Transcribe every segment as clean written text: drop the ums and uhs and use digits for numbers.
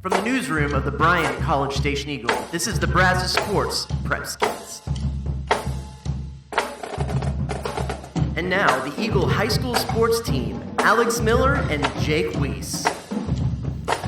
From the newsroom of the Bryant College Station Eagle, this is the Brazos Sports Prepscast. And now, the Eagle High School sports team, Alex Miller and Jake Weiss.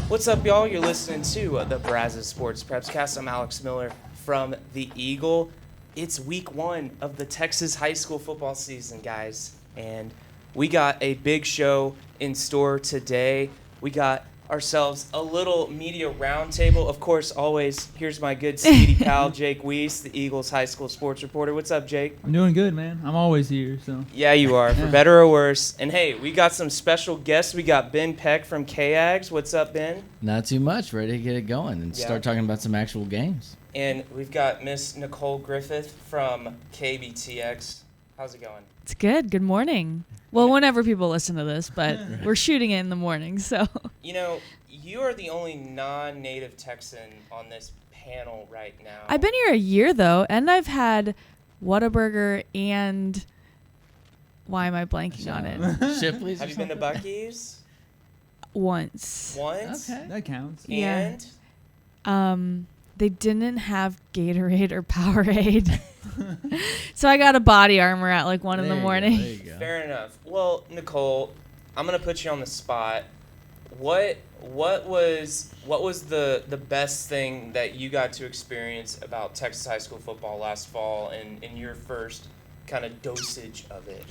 What's up, y'all? You're listening to the Brazos Sports Prepscast. I'm Alex Miller from the Eagle. It's week 1 of the Texas high school football season, guys. And we got a big show in store today. We got ourselves a little media roundtable. Of course, always, here's my good speedy pal, Jake Weiss, the Eagles high school sports reporter. What's up, Jake? I'm doing good, man. I'm always here, so. Yeah, you are, for better or worse. And hey, we got some special guests. We got Ben Peck from KAGS. What's up, Ben? Not too much. Ready to get it going and start talking about some actual games. And we've got Miss Nicole Griffith from KBTX. How's it going? It's good. Good morning. Well, whenever people listen to this, but we're shooting it in the morning, so. You know, you are the only non-native Texan on this panel right now. I've been here a year, though, and I've had Whataburger and why am I blanking on it? Shipley's. Have you been to Buc-ee's? Once. Once? Okay. That counts. And? They didn't have Gatorade or Powerade. So I got a Body Armor at like 1 in the morning. There you go. Fair enough. Well, Nicole, I'm going to put you on the spot. What was the best thing that you got to experience about Texas high school football last fall and in your first kind of dosage of it?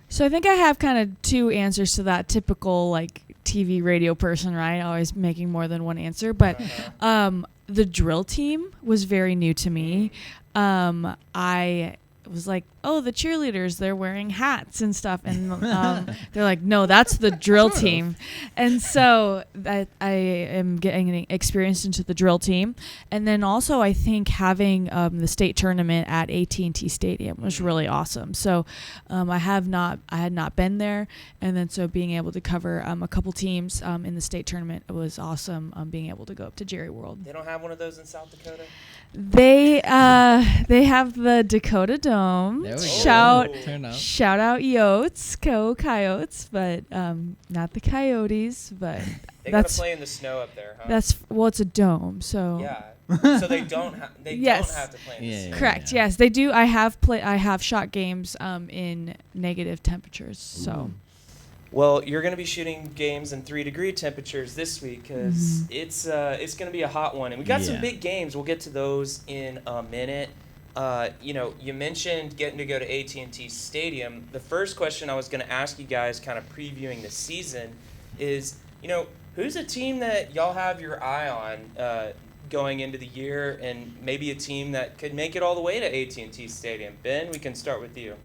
So I think I have kind of 2 answers to that typical like TV radio person, right? Always making more than one answer. But the drill team was very new to me. I was like, oh, the cheerleaders, they're wearing hats and stuff. And they're like, no, that's the drill team. And so I am getting experienced into the drill team. And then also I think having the state tournament at AT&T Stadium was really awesome. So I had not been there. And then so being able to cover a couple teams in the state tournament was awesome. Being able to go up to Jerry World. They don't have one of those in South Dakota? They have the Dakota Dome. There we go. Shout out Yotes, Coyotes, but not the Coyotes. But They gotta play in the snow up there, huh? It's a dome, so yeah. So they don't have to play in the snow. Correct. Yes, they do. I have shot games in negative temperatures. So. Well, you're going to be shooting games in 3-degree temperatures this week because it's going to be a hot one. And we got some big games. We'll get to those in a minute. You mentioned getting to go to AT&T Stadium. The first question I was going to ask you guys kind of previewing the season is, who's a team that y'all have your eye on going into the year and maybe a team that could make it all the way to AT&T Stadium? Ben, we can start with you.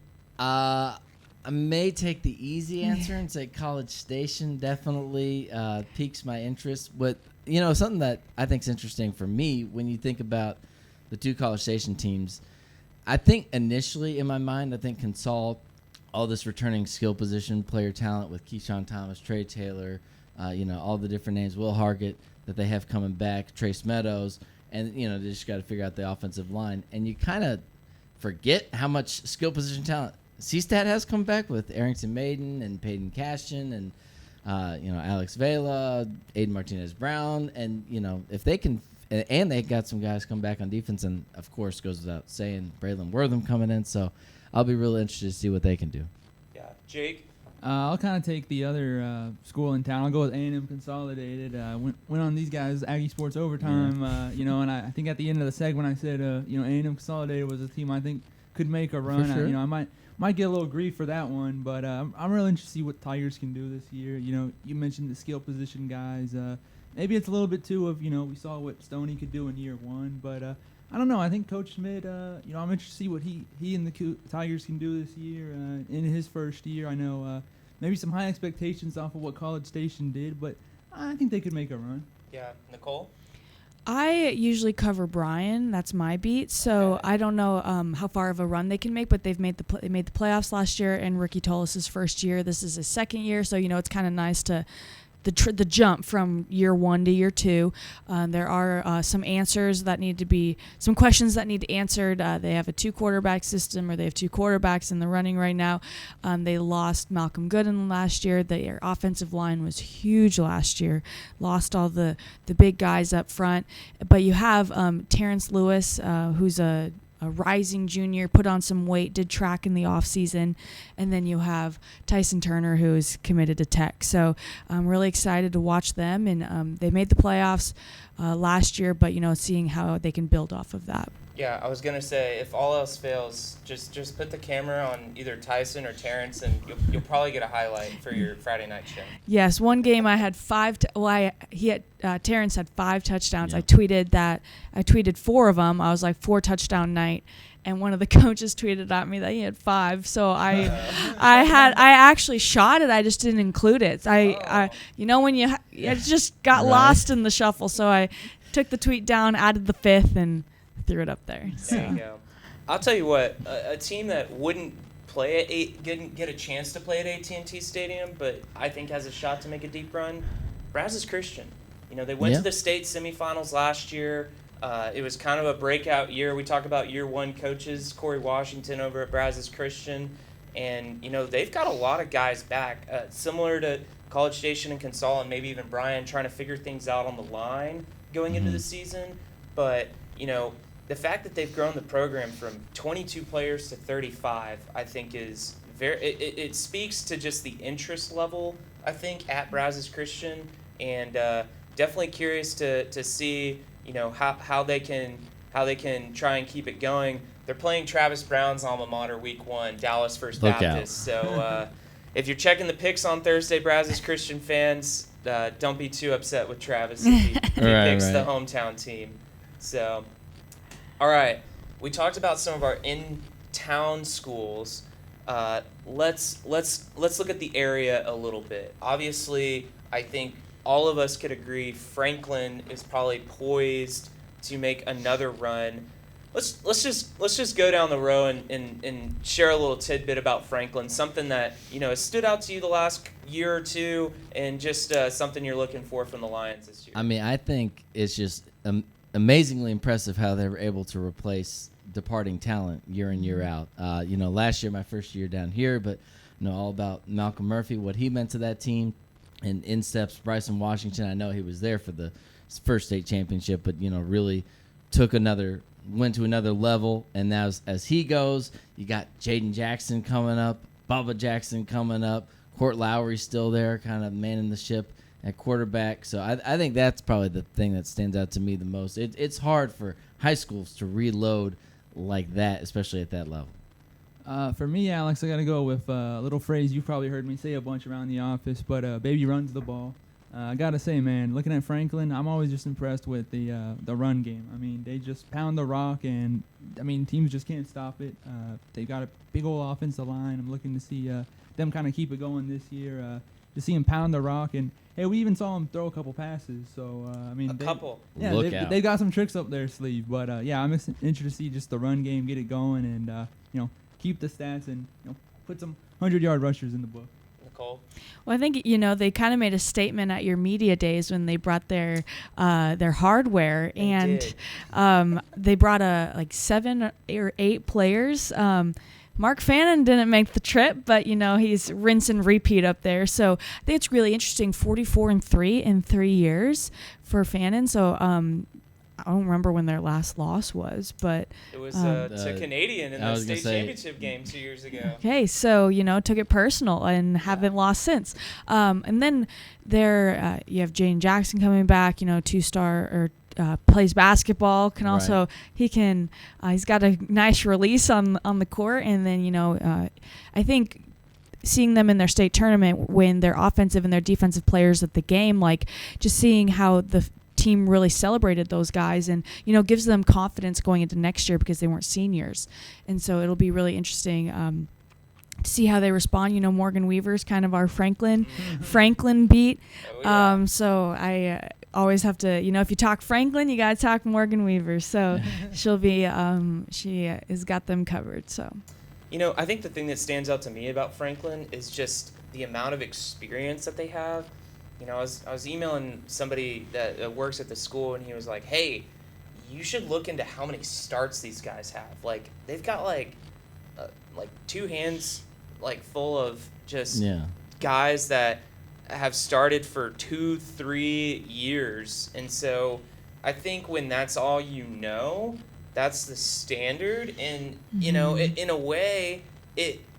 I may take the easy answer and say College Station definitely piques my interest. But, something that I think is interesting for me when you think about the 2 College Station teams, I think initially in my mind, Consol, all this returning skill position player talent with Keyshawn Thomas, Trey Taylor, all the different names, Will Hargett that they have coming back, Trace Meadows, and, they just got to figure out the offensive line. And you kind of forget how much skill position talent Seastat has come back with Arrington Maiden and Peyton Cashin and, Alex Vela, Aiden Martinez-Brown. And, if they can – and they got some guys come back on defense. And, of course, goes without saying, Braylon Wortham coming in. So I'll be really interested to see what they can do. Yeah. Jake? I'll kind of take the other school in town. I'll go with A&M Consolidated. Went on these guys' Aggie Sports Overtime, and I think at the end of the segment I said, A&M Consolidated was a team I think could make a run. For sure. I might get a little grief for that one, but I'm really interested to see what Tigers can do this year. You mentioned the skill position guys. Maybe it's a little bit too of, we saw what Stoney could do in year 1, but I don't know. I think Coach Schmidt, I'm interested to see what he and the Tigers can do this year in his first year. I know maybe some high expectations off of what College Station did, but I think they could make a run. Yeah. Nicole? I usually cover Bryan. That's my beat. So I don't know how far of a run they can make, but they made the playoffs last year, and Ricky Tolis' first year. This is his second year, so it's kind of nice to the jump from year 1 to year 2. There are some questions that need to be answered. They have a 2-quarterback system, or they have 2 quarterbacks in the running right now. They lost Malcolm Gooden last year. Their offensive line was huge last year. Lost all the big guys up front. But you have Terrence Lewis, who's a rising junior, put on some weight, did track in the offseason. And then you have Tyson Turner, who is committed to Tech. So I'm really excited to watch them. And they made the playoffs last year, but, seeing how they can build off of that. Yeah, I was going to say, if all else fails, just put the camera on either Tyson or Terrence, and you'll probably get a highlight for your Friday night show. Yes, one game I had Terrence had 5 touchdowns. Yeah. I tweeted 4 of them. I was like, 4 touchdown night. And one of the coaches tweeted at me that he had 5. So I actually shot it. I just didn't include it. I when it just got lost in the shuffle. So I took the tweet down, added the 5th, and threw it up there. There you go. I'll tell you what, a team that wouldn't get a chance to play at AT&T Stadium, but I think has a shot to make a deep run, Brazos Christian. They went to the state semifinals last year. It was kind of a breakout year. We talk about year 1 coaches, Corey Washington over at Brazos Christian, and they've got a lot of guys back, similar to College Station and Consol, and maybe even Brian, trying to figure things out on the line going into the season. But the fact that they've grown the program from 22 players to 35, I think is it speaks to just the interest level, I think, at Brazos Christian, and definitely curious to see how they can try and keep it going. They're playing Travis Brown's alma mater week 1, Dallas First Baptist. So if you're checking the picks on Thursday, Brazos Christian fans, don't be too upset with Travis if he picks the hometown team. So. All right, we talked about some of our in-town schools. Let's look at the area a little bit. Obviously, I think all of us could agree Franklin is probably poised to make another run. Let's just go down the row and share a little tidbit about Franklin, something that has stood out to you the last year or two, and just something you're looking for from the Lions this year. I mean, I think it's just amazingly impressive how they were able to replace departing talent year in, year out. Last year, my first year down here, but all about Malcolm Murphy, what he meant to that team, and in steps Bryson Washington. I know he was there for the first state championship, but really went to another level. And now as he goes, you got Jaden Jackson coming up, Bubba Jackson coming up, Court Lowry's still there, kind of manning the ship at quarterback. So I think that's probably the thing that stands out to me the most. It's hard for high schools to reload like that, especially at that level. For me, Alex, I got to go with a little phrase you've probably heard me say a bunch around the office, but baby runs the ball. I got to say, man, looking at Franklin, I'm always just impressed with the run game. I mean, they just pound the rock, and, teams just can't stop it. They got a big old offensive line. I'm looking to see them kind of keep it going this year, to see them pound the rock. And, hey, we even saw them throw a couple passes. So, couple. Yeah, they got some tricks up their sleeve. But, I'm interested to see just the run game, get it going, and, keep the stats and put some 100-yard rushers in the book. Nicole? Well, I think they kind of made a statement at your media days when they brought their hardware, they brought 7 or 8 players. Mark Fannin didn't make the trip, but he's rinse and repeat up there. So I think it's really interesting. 44-3 in 3 years for Fannin. So I don't remember when their last loss was, but it was to Canadian in the state championship game 2 years ago. Okay, so took it personal and haven't lost since. And then there you have Jane Jackson coming back, 2-star or plays basketball. Can also he's got a nice release on the court, and then I think seeing them in their state tournament when their offensive and their defensive players at the game, just seeing how the team really celebrated those guys and gives them confidence going into next year because they weren't seniors. And so it'll be really interesting to see how they respond. Morgan Weaver's kind of our Franklin beat. Oh, yeah. So I always have to, if you talk Franklin, you got to talk Morgan Weaver. So she'll be she has got them covered. So I think the thing that stands out to me about Franklin is just the amount of experience that they have. I was emailing somebody that works at the school, and he was like, "Hey, you should look into how many starts these guys have. Like, they've got like two hands like full of just guys that have started for 2-3 years." And so I think when that's all that's the standard. And in a way,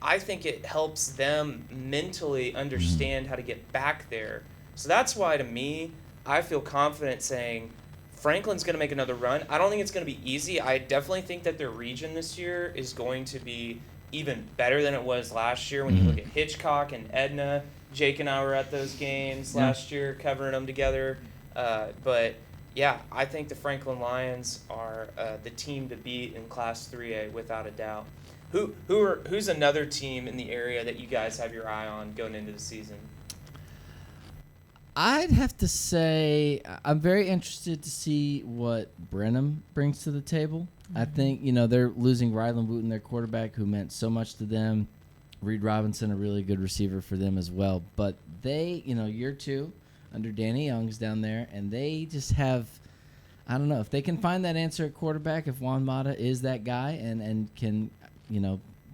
I think it helps them mentally understand how to get back there. So that's why, to me, I feel confident saying Franklin's going to make another run. I don't think it's going to be easy. I definitely think that their region this year is going to be even better than it was last year. When you look at Hitchcock and Edna, Jake and I were at those games last year covering them together. But yeah, I think the Franklin Lions are the team to beat in Class 3A without a doubt. Who's another team in the area that you guys have your eye on going into the season? I'd have to say I'm very interested to see what Brenham brings to the table. I think, they're losing Rylan Wooten, their quarterback, who meant so much to them. Reed Robinson, a really good receiver for them as well. But they, year 2 under Danny Young's down there, and they just have, I don't know, if they can find that answer at quarterback, if Juan Mata is that guy and can,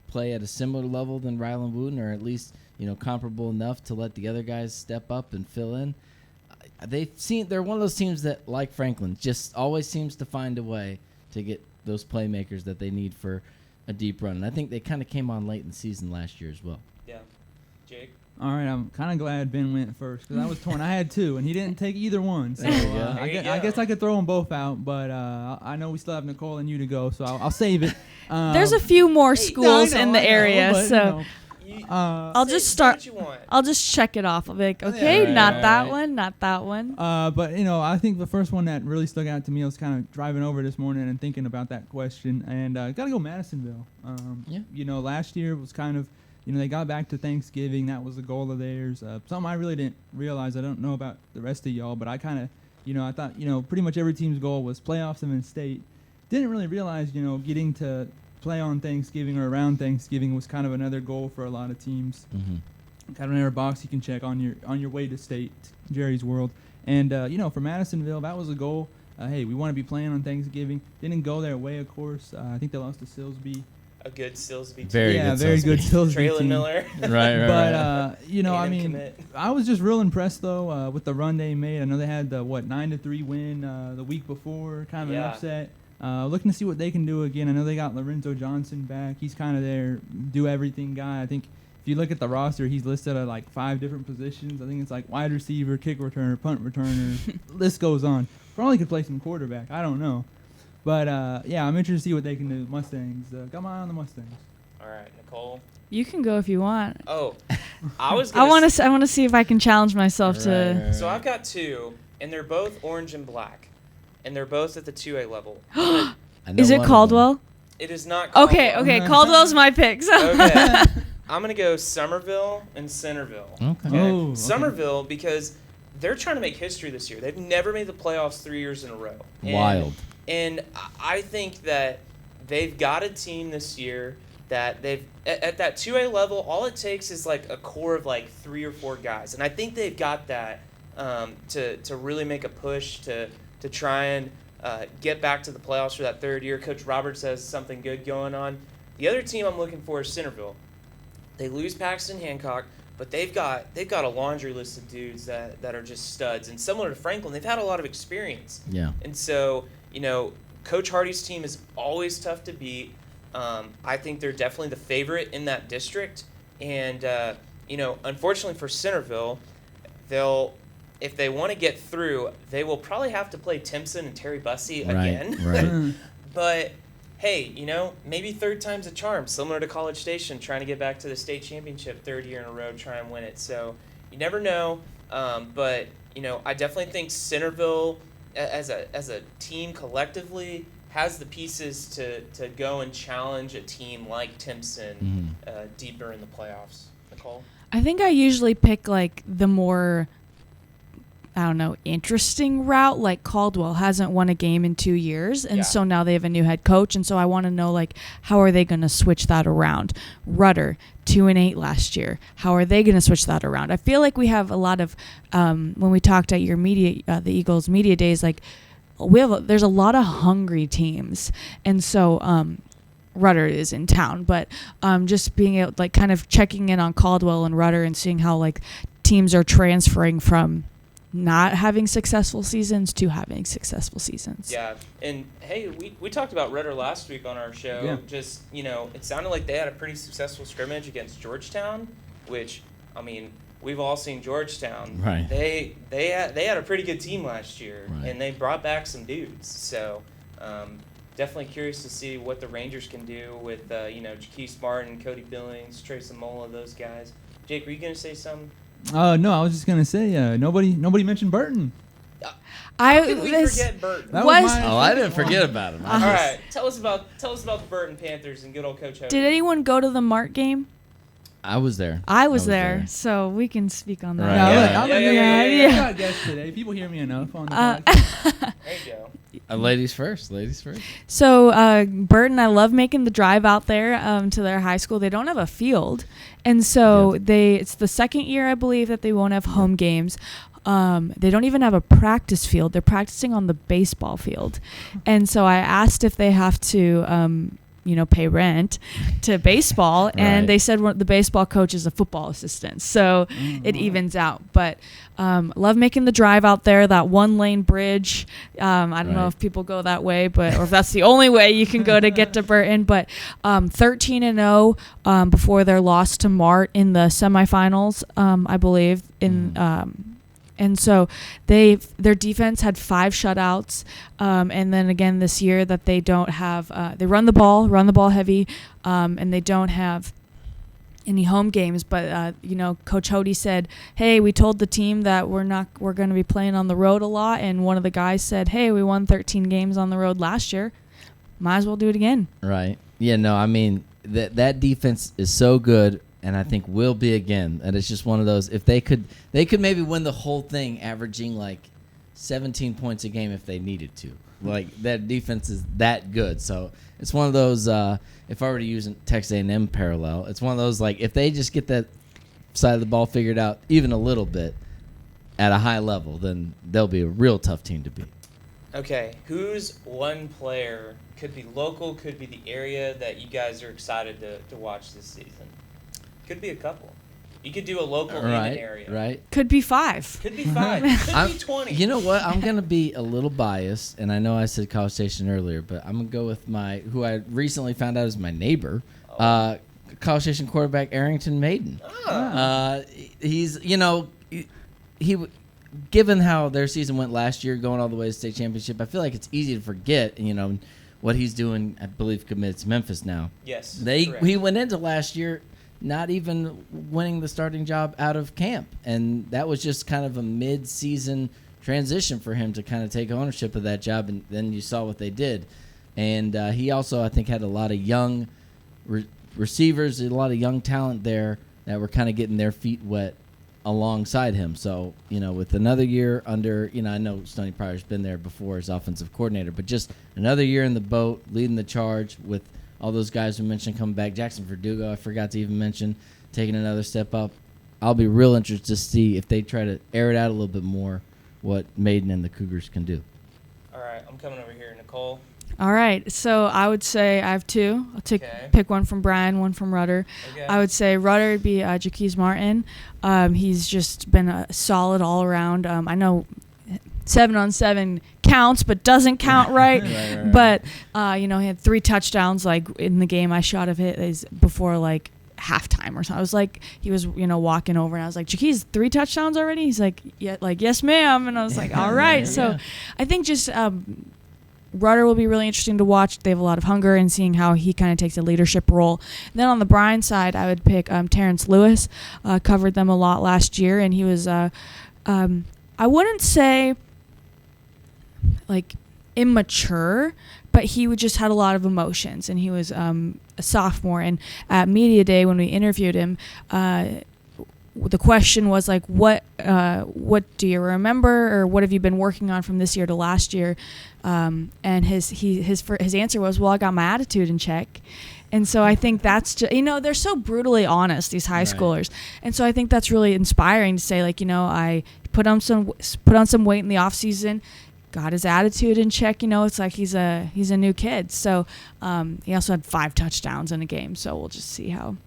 play at a similar level than Rylan Wooten, or at least comparable enough to let the other guys step up and fill in. They're one of those teams that, like Franklin, just always seems to find a way to get those playmakers that they need for a deep run. And I think they kind of came on late in the season last year as well. Yeah. Jake? All right, I'm kind of glad Ben went first because I was torn. I had 2, and he didn't take either one. So I guess I could throw them both out, but I know we still have Nicole and you to go, so I'll save it. There's a few more schools in the area, so I'll just start. I'll just check it off. I'll be like, okay, not that one. But I think the first one that really stuck out to me, I was kind of driving over this morning and thinking about that question, and gotta go Madisonville. Last year was kind of, they got back to Thanksgiving. That was a goal of theirs. Something I really didn't realize. I don't know about the rest of y'all, but I kind of, I thought, pretty much every team's goal was playoffs and then state. Didn't really realize, getting to play on Thanksgiving or around Thanksgiving was kind of another goal for a lot of teams. Kind of another box you can check on your way to state, Jerry's World. And for Madisonville, that was a goal. Hey, we want to be playing on Thanksgiving. Didn't go their way, of course. I think they lost to Silsby. A good Silsby team. Very good Silsby Traylon team. Miller. Right. But I was just real impressed though with the run they made. I know they had the 9-3 win the week before, kind of an upset. Looking to see what they can do again. I know they got Lorenzo Johnson back. He's kind of their do-everything guy. I think if you look at the roster, he's listed at like 5 different positions. I think it's like wide receiver, kick returner, punt returner. List goes on. Probably could play some quarterback. I don't know. But, I'm interested to see what they can do. Mustangs. Got my eye on the Mustangs. All right, Nicole. You can go if you want. Oh, I was. I want to see if I can challenge myself to. So I've got 2, and they're both orange and black, and they're both at the 2A level. Is it Caldwell? It is not Caldwell. Okay. Caldwell's my pick. So. Okay. I'm gonna go Somerville and Centerville. Okay. Somerville, because they're trying to make history this year. They've never made the playoffs 3 years in a row. Wild. And I think that they've got a team this year that they've at that 2A level. All it takes is like a core of like 3 or 4 guys, and I think they've got that to really make a push to try and get back to the playoffs for that 3rd year. Coach Roberts has something good going on. The other team I'm looking for is Centerville. They lose Paxton Hancock, but they've got a laundry list of dudes that are just studs. And similar to Franklin, they've had a lot of experience. Yeah. And so, Coach Hardy's team is always tough to beat. I think they're definitely the favorite in that district. And, unfortunately for Centerville, if they want to get through, they will probably have to play Timpson and Terry Bussey again. Right. But, hey, maybe 3rd time's a charm, similar to College Station, trying to get back to the state championship 3rd year in a row, try and win it. So you never know. But, I definitely think Centerville, as a team collectively, has the pieces to go and challenge a team like Timpson deeper in the playoffs. Nicole? I think I usually pick like the more I don't know, interesting route. Like Caldwell hasn't won a game in 2 years, and so now they have a new head coach, and so I want to know, like, how are they going to switch that around? Rudder 2-8 last year. How are they going to switch that around? I feel like we have a lot of when we talked at your media, the Eagles media days, like there's a lot of hungry teams, and so Rudder is in town, but just being able, like, kind of checking in on Caldwell and Rudder and seeing how, like, teams are transferring from not having successful seasons to having successful seasons. Yeah, and hey, we talked about Rudder last week on our show. Yeah. Just, it sounded like they had a pretty successful scrimmage against Georgetown, which, I mean, we've all seen Georgetown. Right. They had a pretty good team last year, Right. and they brought back some dudes. So definitely curious to see what the Rangers can do with Jaquise Martin, Cody Billings, Trace Amola, those guys. Jake, were you gonna say something? No, I was just gonna say nobody mentioned Burton. How did we forget Burton? That Was- was my Oh, I didn't second forget one. about him. All right, tell us about the Burton Panthers and good old Coach Hogan. Did anyone go to the Mart game? I was there. I was there, so we can speak on that. Right. Yeah, Yeah. I got guests today. People hear me enough on the podcast. There you go. Ladies first. Ladies first. So Burton, I love making the drive out there to their high school. They don't have a field, and so it's the second year, I believe, that they won't have home games. They don't even have a practice field. They're practicing on the baseball field, and so I asked if they have to pay rent to baseball, and they said the baseball coach is a football assistant, so it evens out. But love making the drive out there, that 1-lane bridge. I don't know if people go that way, or if that's the only way you can go to get to Burton. But 13-0 before their loss to Mart in the semifinals, I believe. And so their defense had 5 shutouts, and then again this year that they don't have they run the ball heavy, and they don't have any home games. But Coach Hody said, "Hey, we told the team that we're going to be playing on the road a lot," and one of the guys said, "Hey, we won 13 games on the road last year. Might as well do it again." Right. Yeah. No. I mean that defense is so good. And I think will be again. And it's just one of those. If they could maybe win the whole thing, averaging like 17 points a game if they needed to. Like that defense is that good. So it's one of those. If I were to use a Texas A&M parallel, it's one of those, like, if they just get that side of the ball figured out even a little bit at a high level, then they'll be a real tough team to beat. Okay, who's one player, could be local, could be the area, that you guys are excited to watch this season? Could be a couple. You could do a local in an area. Right. Could be 5. Could be 5. Could be 20. You know what? I'm going to be a little biased, and I know I said College Station earlier, but I'm going to go with who I recently found out is my neighbor, College Station quarterback Arrington Maiden. He's, given how their season went last year, going all the way to state championship, I feel like it's easy to forget, what he's doing. I believe committed to Memphis now. Yes. He went into last year not even winning the starting job out of camp, and that was just kind of a mid-season transition for him to kind of take ownership of that job, and then you saw what they did. And he also, I think, had a lot of young receivers, a lot of young talent there that were kind of getting their feet wet alongside him. So, with another year under, I know Stoney Pryor's been there before as offensive coordinator, but just another year in the boat, leading the charge with all those guys we mentioned coming back. Jackson Verdugo, I forgot to even mention, taking another step up. I'll be real interested to see if they try to air it out a little bit more, what Maiden and the Cougars can do. All right, I'm coming over here. Nicole? All right, so I would say I have 2. I'll pick one from Brian, one from Rudder. Okay. I would say Rudder would be Jaquise Martin. He's just been a solid all around. I know 7-on-7 counts, but doesn't count right. Right. But he had 3 touchdowns like in the game I shot of his before like halftime or something. I was like, he was walking over, and I was like, Jaquise, 3 touchdowns already? He's like, yeah, like, yes, ma'am. And I was like, all right. So I think just Rudder will be really interesting to watch. They have a lot of hunger, and seeing how he kind of takes a leadership role. And then on the Bryan side, I would pick Terrence Lewis. Covered them a lot last year, and he was I wouldn't say like immature, but he just had a lot of emotions, and he was a sophomore. And at media day when we interviewed him, the question was like, what do you remember, or what have you been working on from this year to last year? And his answer was, well, I got my attitude in check. And so I think that's just, they're so brutally honest, these high schoolers. And so I think that's really inspiring to say, like, I put on some weight in the off season, got his attitude in check. It's like he's a new kid. So he also had 5 touchdowns in a game. So we'll just see how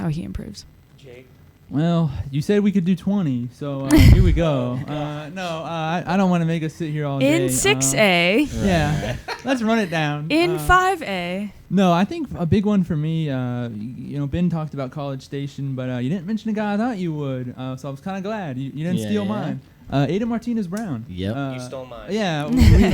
he improves. Jake? Well, you said we could do 20, so here we go. I don't want to make us sit here all day. In 6A. Yeah, let's run it down. In 5A. No, I think a big one for me, Ben talked about College Station, but you didn't mention a guy I thought you would, so I was kind of glad. You didn't steal mine. Aiden Martinez-Brown. Yep. You stole mine. Yeah,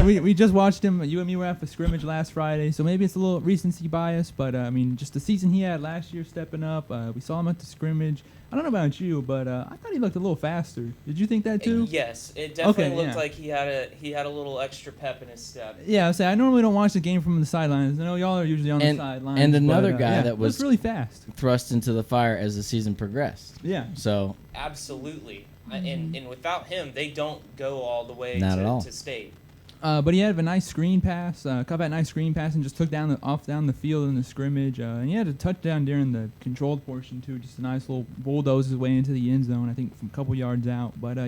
we just watched him. You and me were at the scrimmage last Friday, so maybe it's a little recency bias, but just the season he had last year stepping up. We saw him at the scrimmage. I don't know about you, but I thought he looked a little faster. Did you think that too? Yes, it definitely looked like he had a little extra pep in his step. Yeah, I normally don't watch the game from the sidelines. I know y'all are usually on the sidelines. And another guy that was really fast, thrust into the fire as the season progressed. Yeah. So absolutely. And without him, they don't go all the way to state. But he had a nice screen pass. Caught that nice screen pass and just took down the field in the scrimmage. And he had a touchdown during the controlled portion too. Just a nice little bulldoze his way into the end zone. I think from a couple yards out. But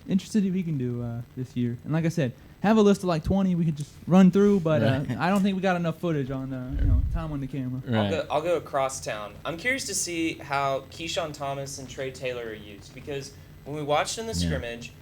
interested if he can do this year. And like I said, have a list of like 20 we could just run through. But I don't think we got enough footage on time on the camera. Right. I'll go across town. I'm curious to see how Keyshawn Thomas and Trey Taylor are used, because when we watched in the scrimmage,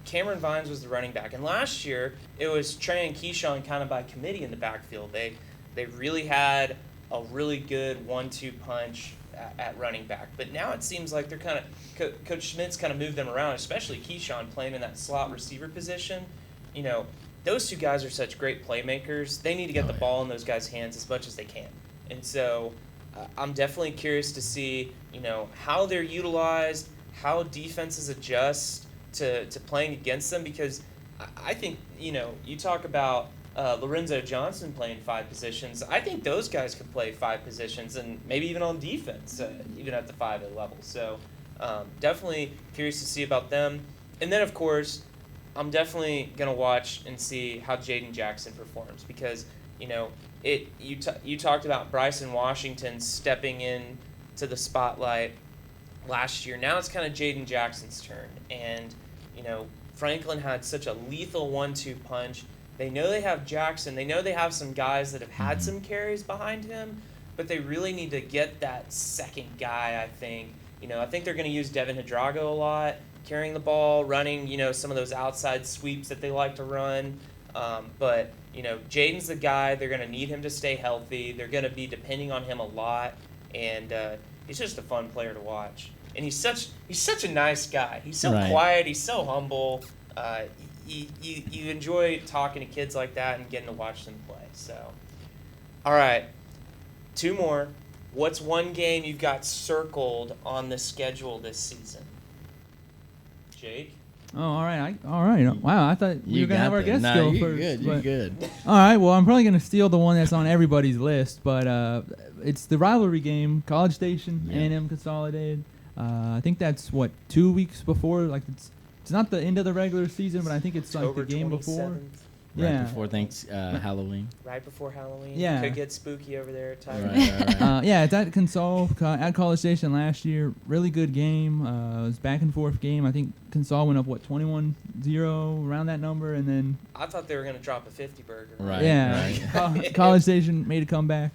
Cameron Vines was the running back, and last year it was Trey and Keyshawn kind of by committee in the backfield. They really had a really good 1-2 punch at running back, but now it seems like they're kind of Coach Schmidt's kind of moved them around, especially Keyshawn playing in that slot receiver position. Those two guys are such great playmakers. They need to get the ball in those guys' hands as much as they can, and so I'm definitely curious to see how they're utilized, how defenses adjust to playing against them, because I think, you talk about Lorenzo Johnson playing 5 positions. I think those guys could play 5 positions and maybe even on defense, even at the 5A level. So definitely curious to see about them. And then, of course, I'm definitely going to watch and see how Jaden Jackson performs, because, you talked about Bryson Washington stepping in to the spotlight last year. Now it's kind of Jaden Jackson's turn, and Franklin had such a lethal 1-2 punch. They know they have Jackson. They know they have some guys that have had some carries behind him, but they really need to get that second guy, I think. I think they're going to use Devin Hidrago a lot, carrying the ball, running, some of those outside sweeps that they like to run. But Jaden's the guy. They're going to need him to stay healthy. They're going to be depending on him a lot, and he's just a fun player to watch. And he's such a nice guy. He's so quiet. He's so humble. You enjoy talking to kids like that and getting to watch them play. So, all right, 2 more. What's one game you've got circled on the schedule this season? Jake? Oh, all right. Wow, I thought we were going to have our guest go first. You're good. All right, well, I'm probably going to steal the one that's on everybody's list, but it's the rivalry game, College Station, A&M Consolidated. I think that's, 2 weeks before? Like, it's not the end of the regular season, but I think it's October like the game 27th. before. Right before Halloween. Right before Halloween. Yeah. Could get spooky over there at Tiger. Right. It's at at College Station last year. Really good game. It was back and forth game. I think Consol went up 21-0 around that number, and then I thought they were going to drop a 50 burger. Right. Yeah. Right. College Station made a comeback.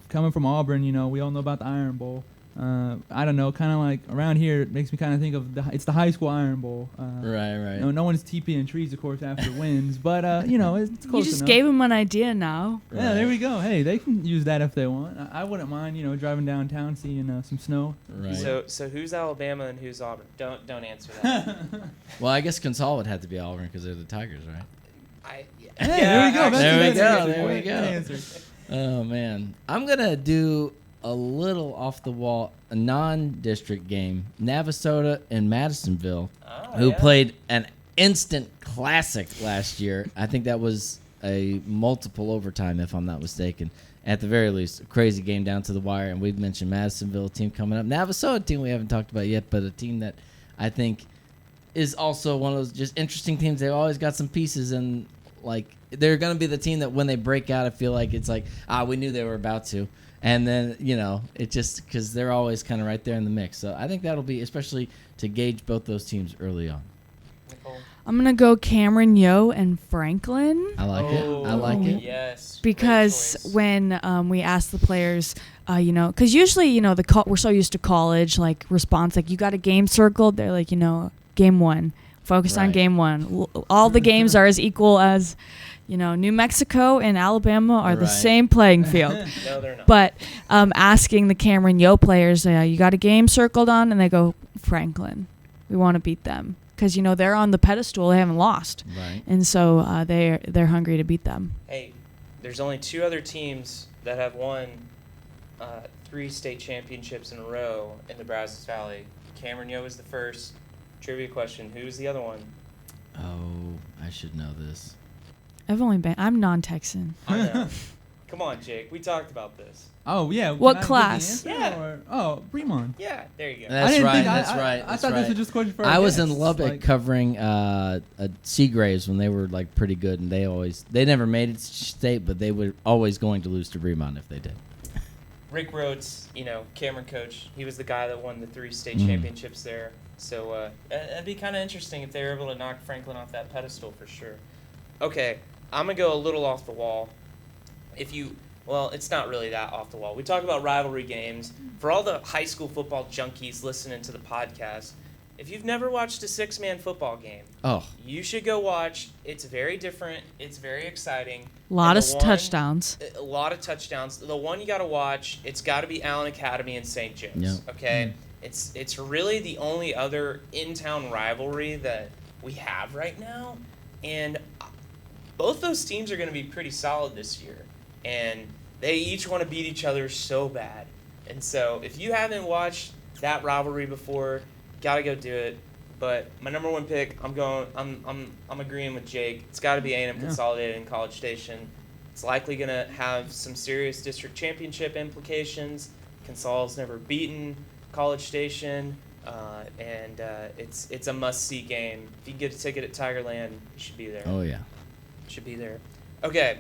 Coming from Auburn, we all know about the Iron Bowl. I don't know, kind of like around here, it makes me kind of think of it's the high school Iron Bowl. Right. No one's TPing trees, of course, after wins, but it's close You just enough. gave them an idea now. Yeah, there we go. Hey, they can use that if they want. I wouldn't mind, driving downtown, seeing some snow. Right. So who's Alabama and who's Auburn? Don't answer that. Well, I guess Consol would have to be Auburn because they're the Tigers, right? There we go. There we go. Oh man, I'm gonna do a little off the wall, a non-district game, Navasota and Madisonville, who played an instant classic last year. I think that was a multiple overtime, if I'm not mistaken. at the very least, a crazy game down to the wire. And we've mentioned Madisonville, a team coming up. Navasota, a team we haven't talked about yet, but a team that I think is also one of those just interesting teams. They've always got some pieces, and like they're going to be the team that when they break out, I feel like it's like, we knew they were about to. And then, it just because they're always kind of right there in the mix. So I think that'll be, especially to gauge both those teams early on. Nicole? I'm going to go Cameron Yo and Franklin. I like it. I like it. Yes. Because when we ask the players, because usually, we're so used to college, like, response, like, you got a game circled. They're like, game one. Focus on Right. game one. All the games are as equal as, New Mexico and Alabama are the Right. same playing field. No, they're not. But asking the Cameron Yo players, you got a game circled on? And they go, Franklin. We want to beat them. Because, they're on the pedestal. They haven't lost. Right. And so they're hungry to beat them. Hey, there's only 2 other teams that have won 3 state championships in a row in the Brazos Valley. Cameron Yo is the first. Trivia question, who's the other one? Oh, I should know this. I'm non-Texan. I know. Come on, Jake. We talked about this. Oh, yeah. What can I get the class? answer, Yeah. or- Oh, Bremont. Yeah, there you go. That's I didn't right. think That's I, right. I That's thought right. this was just a question for I our was in guests, Lubbock like- covering Seagraves when they were like pretty good, and they never made it to state, but they were always going to lose to Bremont if they did. Rick Rhodes, Cameron coach, he was the guy that won the 3 state Mhm. championships there. So it'd be kind of interesting if they were able to knock Franklin off that pedestal for sure. Okay, I'm going to go a little off the wall. Well, it's not really that off the wall. We talk about rivalry games. For all the high school football junkies listening to the podcast, if you've never watched a 6-man football game, Oh, you should go watch. It's very different. It's very exciting. A lot And of the touchdowns. A lot of touchdowns. The one you got to watch, it's got to be Allen Academy and St. Joe's. Yep. Okay? It's really the only other in-town rivalry that we have right now. And both those teams are going to be pretty solid this year. And they each want to beat each other so bad. And so if you haven't watched that rivalry before, got to go do it. But my number one pick, I'm agreeing with Jake. It's got to be A&M Consolidated in College Station. It's likely going to have some serious district championship implications. Consol's never beaten College Station, and it's a must-see game. If you can get a ticket at Tigerland, you should be there. oh yeah. Should be there. Okay,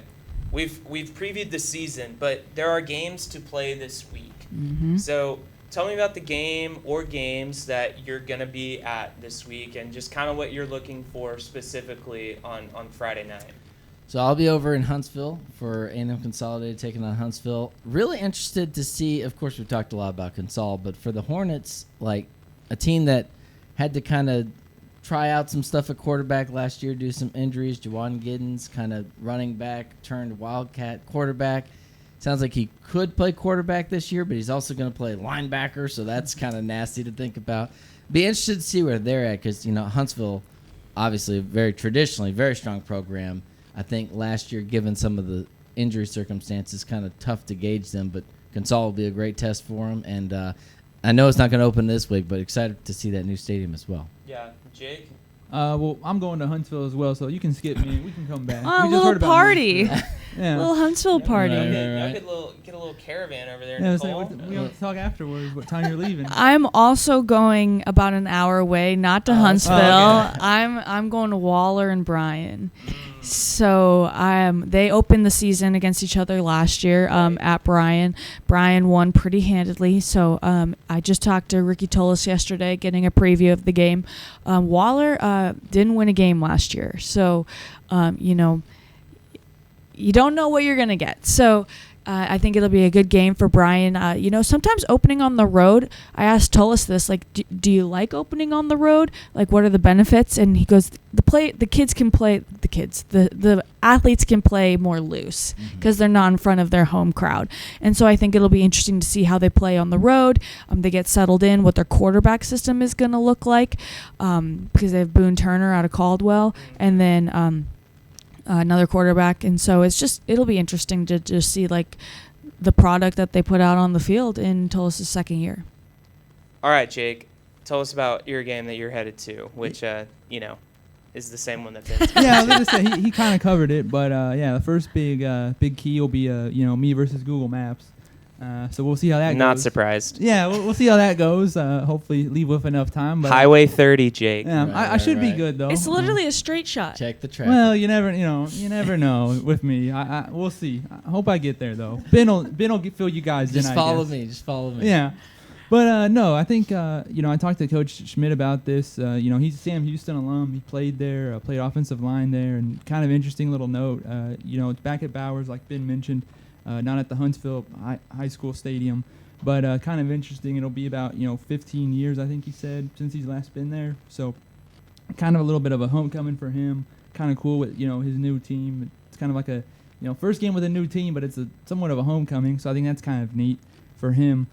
we've previewed the season, but there are games to play this week. Mm-hmm. So tell me about the game or games that you're going to be at this week and just kind of what you're looking for specifically on Friday night. So I'll be over in Huntsville for A&M Consolidated taking on Huntsville. Really interested to see, of course, we talked a lot about Consol, but for the Hornets, like a team that had to kind of try out some stuff at quarterback last year, do some injuries. Jawan Giddens kind of running back, turned Wildcat quarterback. Sounds like he could play quarterback this year, but he's also going to play linebacker, so that's kind of nasty to think about. Be interested to see where they're at because, Huntsville, obviously, very traditionally, very strong program. I think last year, given some of the injury circumstances, kind of tough to gauge them, but Consol will be a great test for them. And I know it's not going to open this week, but excited to see that new stadium as well. Yeah, Jake? Well, I'm going to Huntsville as well, so you can skip me. We can come back. Oh, We a just little heard about party. Huntsville. Yeah. Little Huntsville party. Right, Y'all right. get a little caravan over there, Yeah, so Nicole. we have to talk afterwards. What time you're leaving? I'm also going about an hour away, not to Huntsville. okay. I'm going to Waller and Bryan. So they opened the season against each other last year at Bryan. Bryan won pretty handedly. So I just talked to Ricky Tolis yesterday, getting a preview of the game. Waller didn't win a game last year, so you don't know what you're gonna get. So I think it'll be a good game for Bryan. Sometimes opening on the road, I asked Tolis this, like, do you like opening on the road? Like, what are the benefits? And he goes, the athletes can play more loose because they're not in front of their home crowd. And so I think it'll be interesting to see how they play on the road. They get settled in, what their quarterback system is going to look like because they have Boone Turner out of Caldwell. And then another quarterback, and so it'll be interesting to just see like the product that they put out on the field in Tolis' second year. All right, Jake, tell us about your game that you're headed to, which is the same one that Ben's Yeah, I was gonna say he kind of covered it, but yeah, the first big key will be me versus Google Maps. So we'll see how that goes. Not surprised. Yeah, we'll see how that goes. Hopefully, leave with enough time. But Highway 30, Jake. yeah, I should be good though. It's literally a straight shot. Check the traffic. Well, you never know with me. We'll see. I hope I get there though. Ben will fill you guys in. Just follow me. Just follow me. Yeah. But no, I think I talked to Coach Schmidt about this. He's a Sam Houston alum. He played there, played offensive line there, and kind of interesting little note. It's back at Bowers, like Ben mentioned, not at the Huntsville High School Stadium, but kind of interesting. It'll be about 15 years, I think he said, since he's last been there. So kind of a little bit of a homecoming for him. Kind of cool with his new team. It's kind of like a first game with a new team, but it's somewhat of a homecoming. So I think that's kind of neat for him.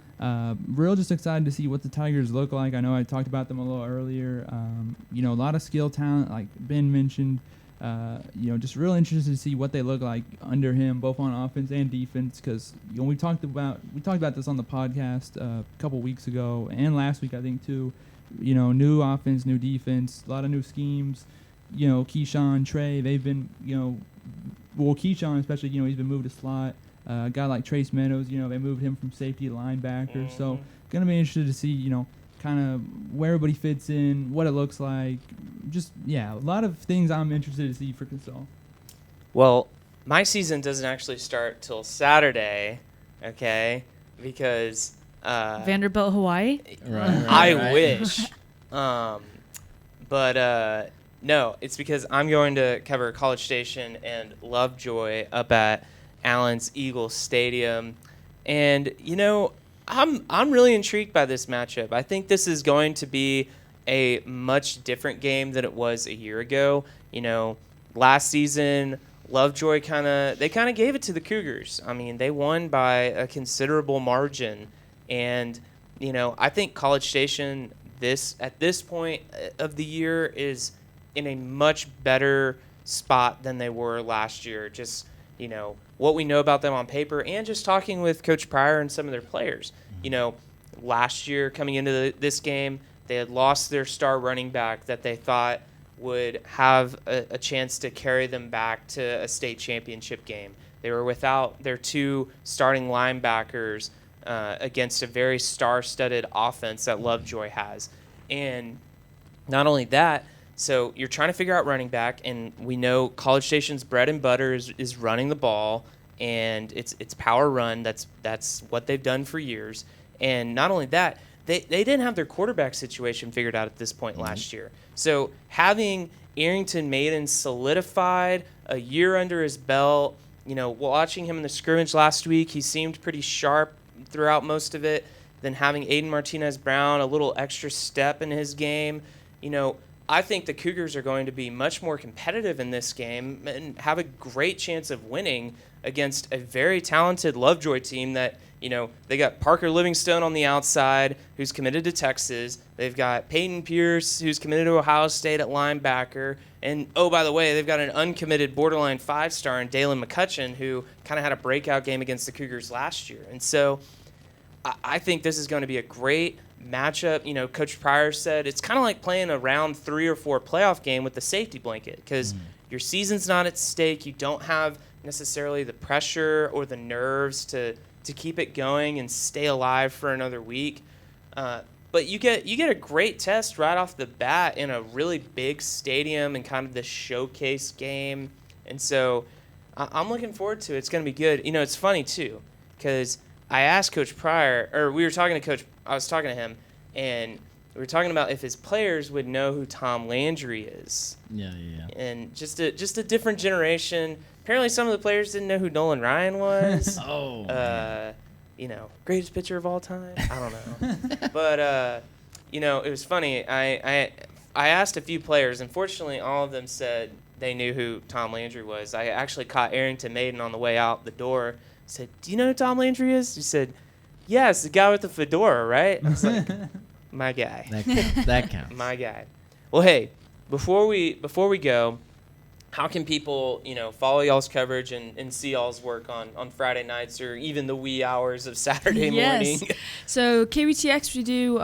Real just excited to see what the Tigers look like. I know I talked about them a little earlier. A lot of skill talent, like Ben mentioned. Just real interested to see what they look like under him, both on offense and defense. Because we talked about this on the podcast a couple weeks ago and last week, I think too. New offense, new defense, a lot of new schemes. Keyshawn, Trey, they've been Keyshawn especially. He's been moved to slot. A guy like Trace Meadows, they moved him from safety to linebacker. So going to be interested to see, kind of where everybody fits in, what it looks like. A lot of things I'm interested to see for Consol. Well, my season doesn't actually start till Saturday, okay? Because Vanderbilt, Hawaii. Right. I wish. But no, it's because I'm going to cover College Station and Lovejoy up at Allen's Eagles Stadium, and I'm really intrigued by this matchup. I think this is going to be a much different game than it was a year ago. Last season Lovejoy kind of gave it to the Cougars. I mean, they won by a considerable margin, and I think College Station at this point of the year is in a much better spot than they were last year. Just what we know about them on paper, and just talking with Coach Pryor and some of their players. Last year coming into this game, they had lost their star running back that they thought would have a chance to carry them back to a state championship game. They were without their two starting linebackers against a very star-studded offense that Lovejoy has. And not only that, so you're trying to figure out running back, and we know College Station's bread and butter is running the ball, and it's power run. That's what they've done for years. And not only that, they didn't have their quarterback situation figured out at this point last year. So having Arrington Maiden solidified, a year under his belt, watching him in the scrimmage last week, he seemed pretty sharp throughout most of it. Then having Aiden Martinez-Brown, a little extra step in his game, I think the Cougars are going to be much more competitive in this game and have a great chance of winning against a very talented Lovejoy team that, they got Parker Livingstone on the outside, who's committed to Texas. They've got Peyton Pierce, who's committed to Ohio State at linebacker. And, oh, by the way, they've got an uncommitted borderline 5-star in Dalen McCutcheon, who kind of had a breakout game against the Cougars last year. And so I think this is going to be a great matchup. Coach Pryor said it's kind of like playing a round 3 or 4 playoff game with the safety blanket, because your season's not at stake. You don't have necessarily the pressure or the nerves to keep it going and stay alive for another week. But you get a great test right off the bat in a really big stadium and kind of this showcase game. And so I'm looking forward to it. It's going to be good. It's funny too, because I asked Coach Pryor, or we were talking to Coach, I was talking to him, and we were talking about if his players would know who Tom Landry is. Yeah. And just a different generation. Apparently some of the players didn't know who Nolan Ryan was. Greatest pitcher of all time. I don't know. But, it was funny. I asked a few players, and fortunately all of them said they knew who Tom Landry was. I actually caught Arrington Maiden on the way out the door. I said, "Do you know who Tom Landry is?" He said, "Yeah, it's the guy with the fedora, right?" I was like, "My guy." That counts. My guy. Well, hey, before we go, how can people, follow y'all's coverage and see y'all's work on Friday nights or even the wee hours of Saturday morning? Yes. So KBTX, we do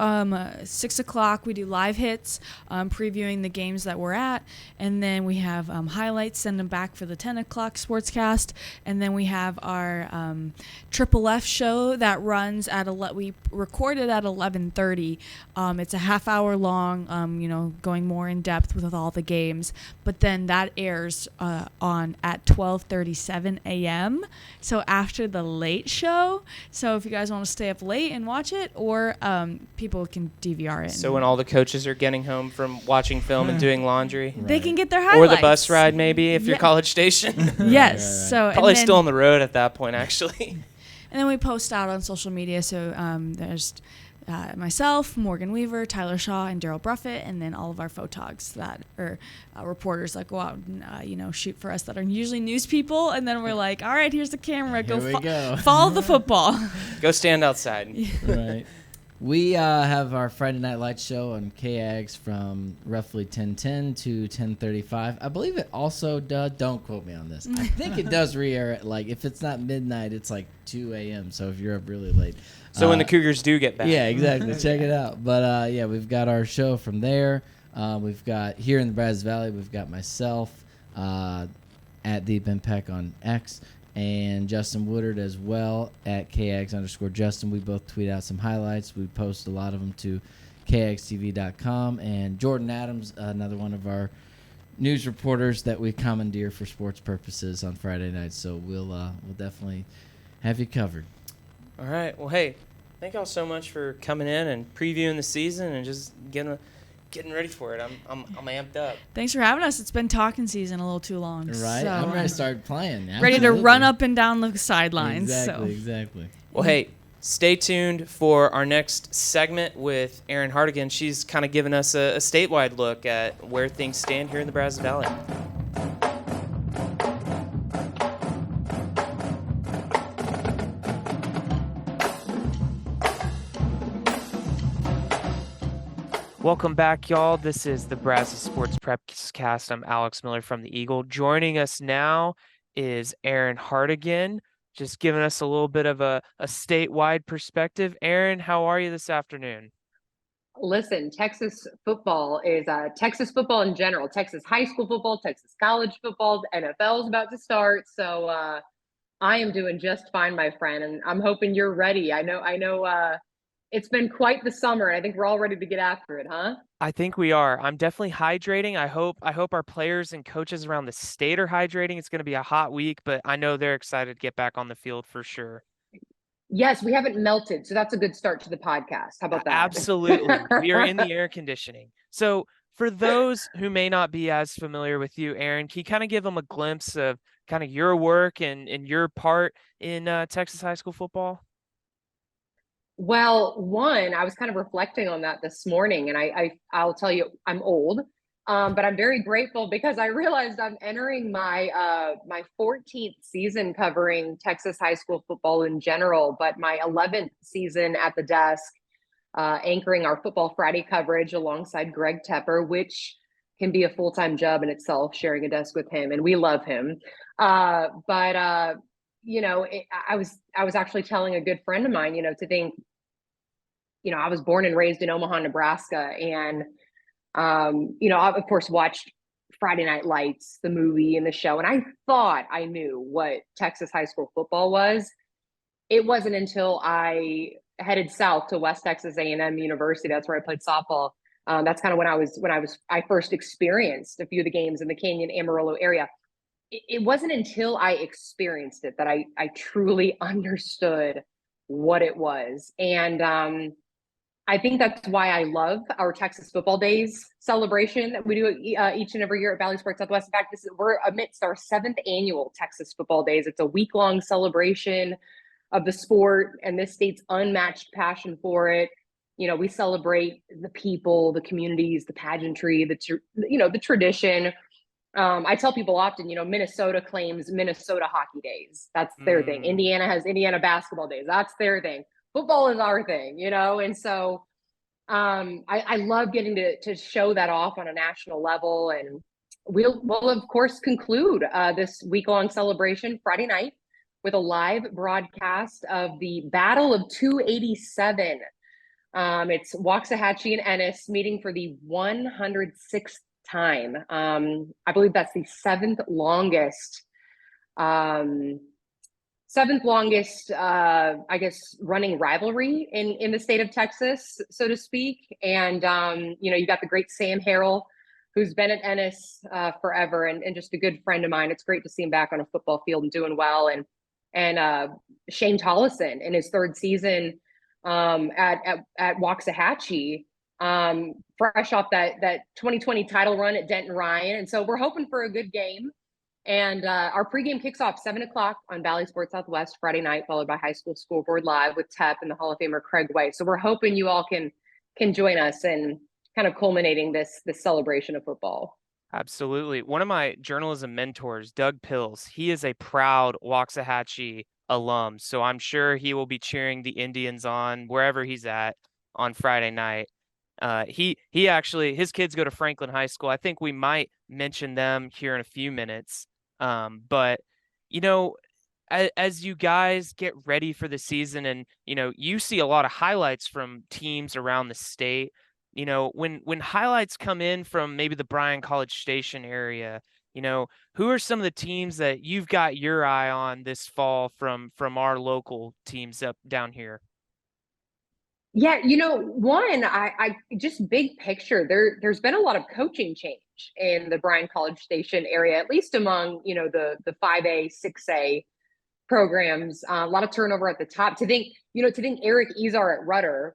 6 o'clock. We do live hits, previewing the games that we're at, and then we have highlights. Send them back for the 10 o'clock sportscast, and then we have our Triple F show that runs at we recorded at 11:30. It's a half hour long. Going more in depth with all the games, but then that airs on at 12:37 a.m. So after the late show. So if you guys want to stay up late and watch it, or people can DVR it. So when all the coaches are getting home from watching film and doing laundry, they can get their highlights. or the bus ride maybe if you're College Station. Yes. Right. So Probably still on the road at that point, actually. And then we post out on social media. So there's myself, Morgan Weaver, Tyler Shaw, and Daryl Bruffett, and then all of our photogs that are reporters that go out and shoot for us that are usually news people. And then we're like, all right, here's the camera. Go. Follow the football. Go stand outside. Right. We have our Friday Night Lights show on KAGS from roughly 10:10 to 10:35. I believe it also does. Don't quote me on this. I think it does re-air at if it's not midnight, it's 2 a.m. So if you're up really late. So when the Cougars do get back. Yeah, exactly. Check it out. But we've got our show from there. We've got here in the Brazos Valley. We've got myself at Deep Impact on X. And Justin Woodard as well at KAGS_Justin. We both tweet out some highlights. We post a lot of them to KAGSTV.com. And Jordan Adams, another one of our news reporters that we commandeer for sports purposes on Friday nights. So we'll definitely have you covered. All right. Well, hey, thank y'all so much for coming in and previewing the season and just getting ready for it. I'm amped up. Thanks for having us. It's been talking season a little too long. Right. So, I'm ready to start playing now. Ready to run up and down the sidelines. Exactly. Well, hey, stay tuned for our next segment with Erin Hardigan. She's kind of giving us a statewide look at where things stand here in the Brazos Valley. Welcome back, y'all. This is the Brazos Sports Prepcast. I'm Alex Miller from the Eagle. Joining us now is Erin Hardigan, just giving us a little bit of a statewide perspective. Erin, how are you this afternoon? Listen, Texas football is Texas football in general. Texas high school football, Texas college football, NFL is about to start. So I am doing just fine, my friend, and I'm hoping you're ready. I know. It's been quite the summer, and I think we're all ready to get after it, huh? I think we are. I'm definitely hydrating. I hope our players and coaches around the state are hydrating. It's going to be a hot week, but I know they're excited to get back on the field for sure. Yes, we haven't melted, so that's a good start to the podcast. How about that? Absolutely. We are in the air conditioning. So for those who may not be as familiar with you, Erin, can you kind of give them a glimpse of kind of your work and your part in Texas high school football? Well, I was kind of reflecting on that this morning, and I'll tell you, I'm old, but I'm very grateful because I realized I'm entering my 14th season covering Texas high school football in general, but my 11th season at the desk, anchoring our Football Friday coverage alongside Greg Tepper, which can be a full-time job in itself, sharing a desk with him, and we love him. I was actually telling a good friend of mine, to think, I was born and raised in Omaha, Nebraska, and, I, of course, watched Friday Night Lights, the movie and the show, and I thought I knew what Texas high school football was. It wasn't until I headed south to West Texas A&M University. That's where I played softball. That's kind of when I first experienced a few of the games in the Canyon Amarillo area. It wasn't until I experienced it that I truly understood what it was. And I think that's why I love our Texas Football Days celebration that we do each and every year at Valley Sports Southwest. In fact, we're amidst our 7th annual Texas Football Days. It's a week-long celebration of the sport and this state's unmatched passion for it. We celebrate the people, the communities, the pageantry, the tradition. I tell people often, Minnesota claims Minnesota hockey days. That's their thing. Indiana has Indiana basketball days. That's their thing. Football is our thing, and so I love getting to show that off on a national level. And we'll of course conclude this week-long celebration Friday night with a live broadcast of the Battle of 287. It's Waxahachie and Ennis meeting for the 106th time. I believe that's the seventh longest, I guess, running rivalry in the state of Texas, so to speak. And, you got the great Sam Harrell, who's been at Ennis forever and just a good friend of mine. It's great to see him back on a football field and doing well. And Shane Tollison in his third season at Waxahachie, fresh off that 2020 title run at Denton Ryan. And so we're hoping for a good game. And our pregame kicks off 7:00 on Valley Sports Southwest Friday night, followed by High School Scoreboard Live with Tep and the Hall of Famer Craig Way. So we're hoping you all can join us in kind of culminating this celebration of football. Absolutely. One of my journalism mentors, Doug Pills, he is a proud Waxahachie alum. So I'm sure he will be cheering the Indians on wherever he's at on Friday night. He actually, his kids go to Franklin High School. I think we might mention them here in a few minutes. But as you guys get ready for the season and, you see a lot of highlights from teams around the state, when highlights come in from maybe the Bryan College Station area, who are some of the teams that you've got your eye on this fall from our local teams up down here? Yeah, one, I just big picture, there's been a lot of coaching change in the Bryan College Station area, at least among, the 5A, 6A programs, a lot of turnover at the top. To think Eric Izar at Rudder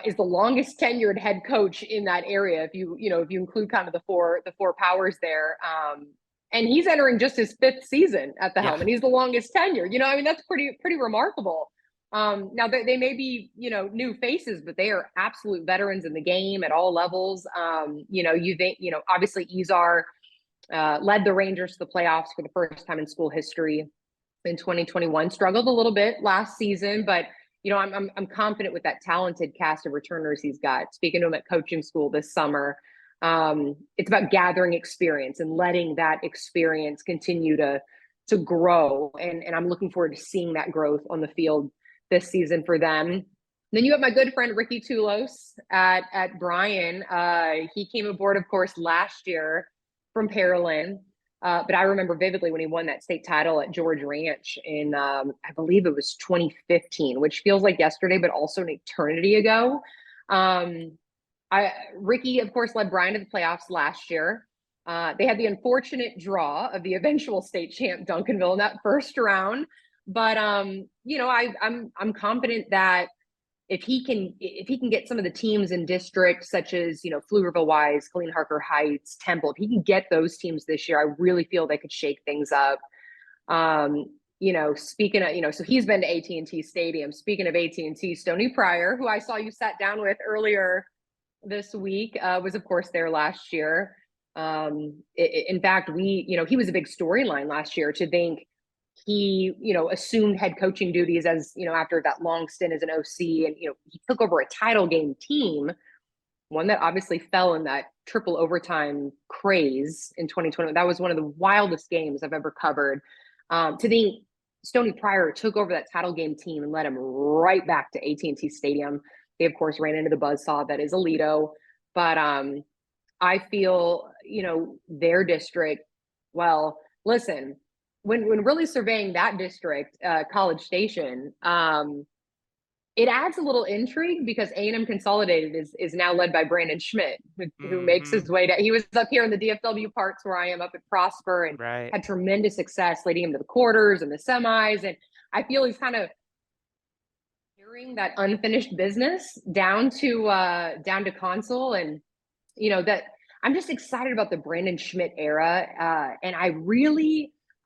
is the longest tenured head coach in that area, if you include kind of the four powers there. And he's entering just his fifth season at the helm, and he's the longest tenure. That's pretty remarkable. Now they may be, new faces, but they are absolute veterans in the game at all levels. Obviously Izar led the Rangers to the playoffs for the first time in school history in 2021, struggled a little bit last season, but I'm confident with that talented cast of returners he's got. Speaking to him at coaching school this summer, it's about gathering experience and letting that experience continue to grow. And I'm looking forward to seeing that growth on the field this season for them. Then you have my good friend Ricky Tulos at Bryan. He came aboard, of course, last year from Pearland. But I remember vividly when he won that state title at George Ranch in, I believe it was 2015, which feels like yesterday, but also an eternity ago. Ricky, of course, led Bryan to the playoffs last year. They had the unfortunate draw of the eventual state champ Duncanville in that first round. But I'm confident that if he can get some of the teams in districts such as, Pflugerville Wise, Colleen Harker Heights, Temple, if he can get those teams this year, I really feel they could shake things up. Speaking of, so he's been to AT&T Stadium. Speaking of AT&T, Stony Pryor, who I saw you sat down with earlier this week, was of course there last year. In fact, he was a big storyline last year to think he, assumed head coaching duties as, after that long stint as an OC, and, he took over a title game team, one that obviously fell in that triple overtime craze in 2020. That was one of the wildest games I've ever covered. To think Stony Pryor took over that title game team and led him right back to AT&T Stadium. They, of course, ran into the buzzsaw that is Alito. But I feel, their district, well, listen, when really surveying that district, College Station, it adds a little intrigue because A&M Consolidated is now led by Brandon Schmidt, who makes his way to, he was up here in the DFW parts where I am up at Prosper and had tremendous success leading him to the quarters and the semis. And I feel he's kind of carrying that unfinished business down to Consul. And, that I'm just excited about the Brandon Schmidt era. And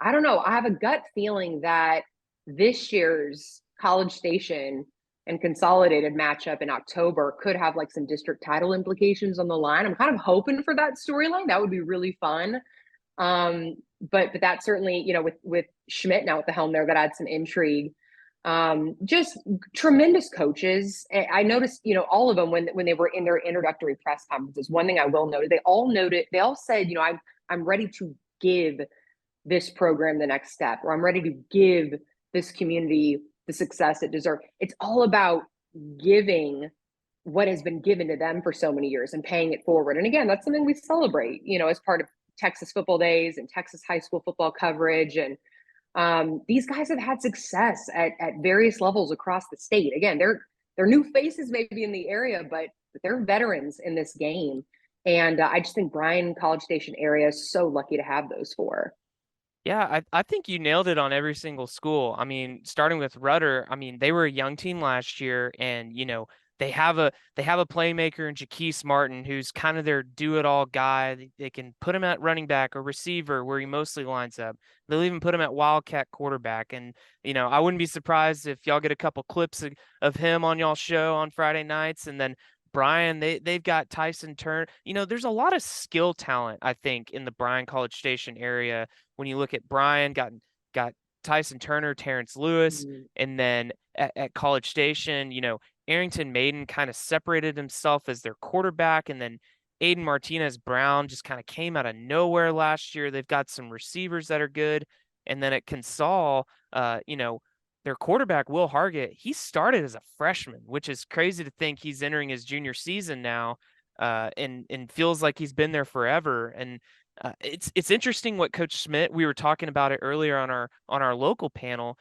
I don't know. I have a gut feeling that this year's College Station and Consolidated matchup in October could have like some district title implications on the line. I'm kind of hoping for that storyline. That would be really fun. But that certainly, with Schmidt now at the helm there, that adds some intrigue. Just tremendous coaches. I noticed, all of them when they were in their introductory press conferences. One thing I will note, they all said, I'm ready to give this program the next step, or I'm ready to give this community the success it deserves. It's all about giving what has been given to them for so many years and paying it forward. And again, that's something we celebrate, as part of Texas football days and Texas high school football coverage. And these guys have had success at various levels across the state. Again, they're new faces maybe in the area, but they're veterans in this game. And I just think Bryan College Station area is so lucky to have those four. Yeah, I think you nailed it on every single school. I mean, starting with Rudder, I mean, they were a young team last year, and they have a playmaker in Jaquise Martin, who's kind of their do-it-all guy. They can put him at running back or receiver, where he mostly lines up. They'll even put him at wildcat quarterback. And I wouldn't be surprised if y'all get a couple clips of him on y'all's show on Friday nights. And then Bryan, they've got Tyson Turner. There's a lot of skill talent, I think, in the Bryan College Station area. When you look at Bryan, got Tyson Turner, Terrence Lewis, and then at College Station, Arrington Maiden kind of separated himself as their quarterback, and then Aiden Martinez Brown just kind of came out of nowhere last year. They've got some receivers that are good, and then at Consol, their quarterback Will Hargett, he started as a freshman, which is crazy to think he's entering his junior season now, and feels like he's been there forever. And it's interesting what Coach Schmidt, we were talking about it earlier on our local panel.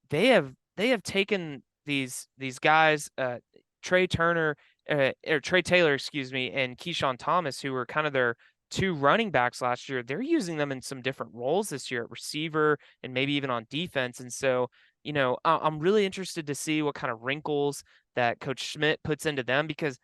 They have taken these guys, Trey Taylor, excuse me, and Keyshawn Thomas, who were kind of their two running backs last year. They're using them in some different roles this year at receiver and maybe even on defense. And so, I'm really interested to see what kind of wrinkles that Coach Schmidt puts into them, because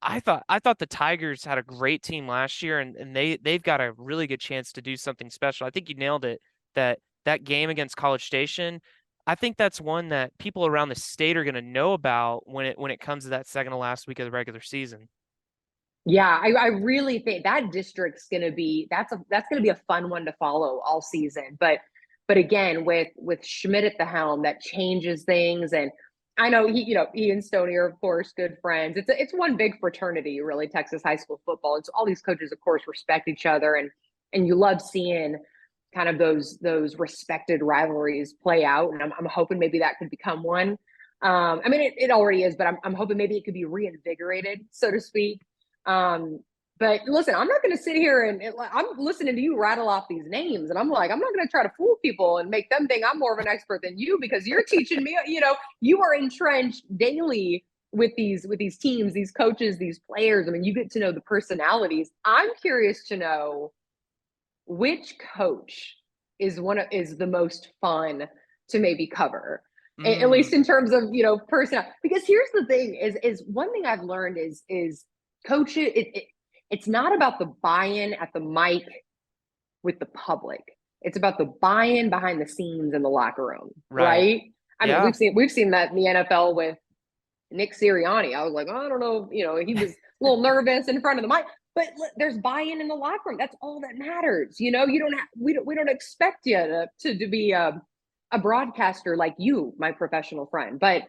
I thought the Tigers had a great team last year, and they've got a really good chance to do something special. I think you nailed it, that game against College Station. I think that's one that people around the state are going to know about when it comes to that second to last week of the regular season. Yeah, I really think that district's going to be that's going to be a fun one to follow all season. But again, with Schmidt at the helm, that changes things. And I know he and Stoney are, of course, good friends. It's one big fraternity, really, Texas high school football. It's all these coaches, of course, respect each other, and you love seeing kind of those respected rivalries play out. And I'm hoping maybe that could become one. I mean, it already is, but I'm hoping maybe it could be reinvigorated, so to speak. But listen, I'm not going to sit here and I'm listening to you rattle off these names, and I'm like, I'm not going to try to fool people and make them think I'm more of an expert than you, because you're teaching me, you are entrenched daily with these teams, these coaches, these players. I mean, you get to know the personalities. I'm curious to know which coach is the most fun to maybe cover, at least in terms of, personnel. Because here's the thing is one thing I've learned is coaches, it's not about the buy-in at the mic with the public. It's about the buy-in behind the scenes in the locker room, right? I mean, we've seen that in the NFL with Nick Sirianni. I was like, oh, I don't know, he was a little nervous in front of the mic, but there's buy-in in the locker room. That's all that matters. We don't expect you to be a broadcaster like you, my professional friend, but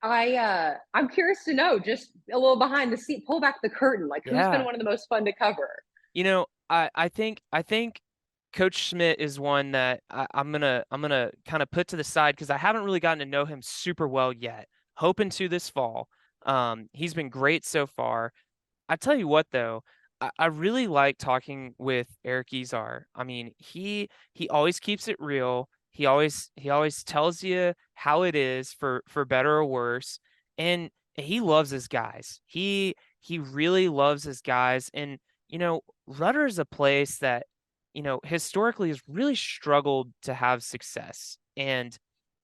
I'm curious to know just a little behind the scene, pull back the curtain, like who's been one of the most fun to cover. I think Coach Schmidt is one that I'm gonna kind of put to the side, because I haven't really gotten to know him super well yet. Hoping to this fall. He's been great so far. I tell you what, though, I really like talking with Eric Izar. I mean, he always keeps it real. He always tells you how it is, for better or worse, and he loves his guys. He really loves his guys, and Rudder is a place that historically has really struggled to have success, and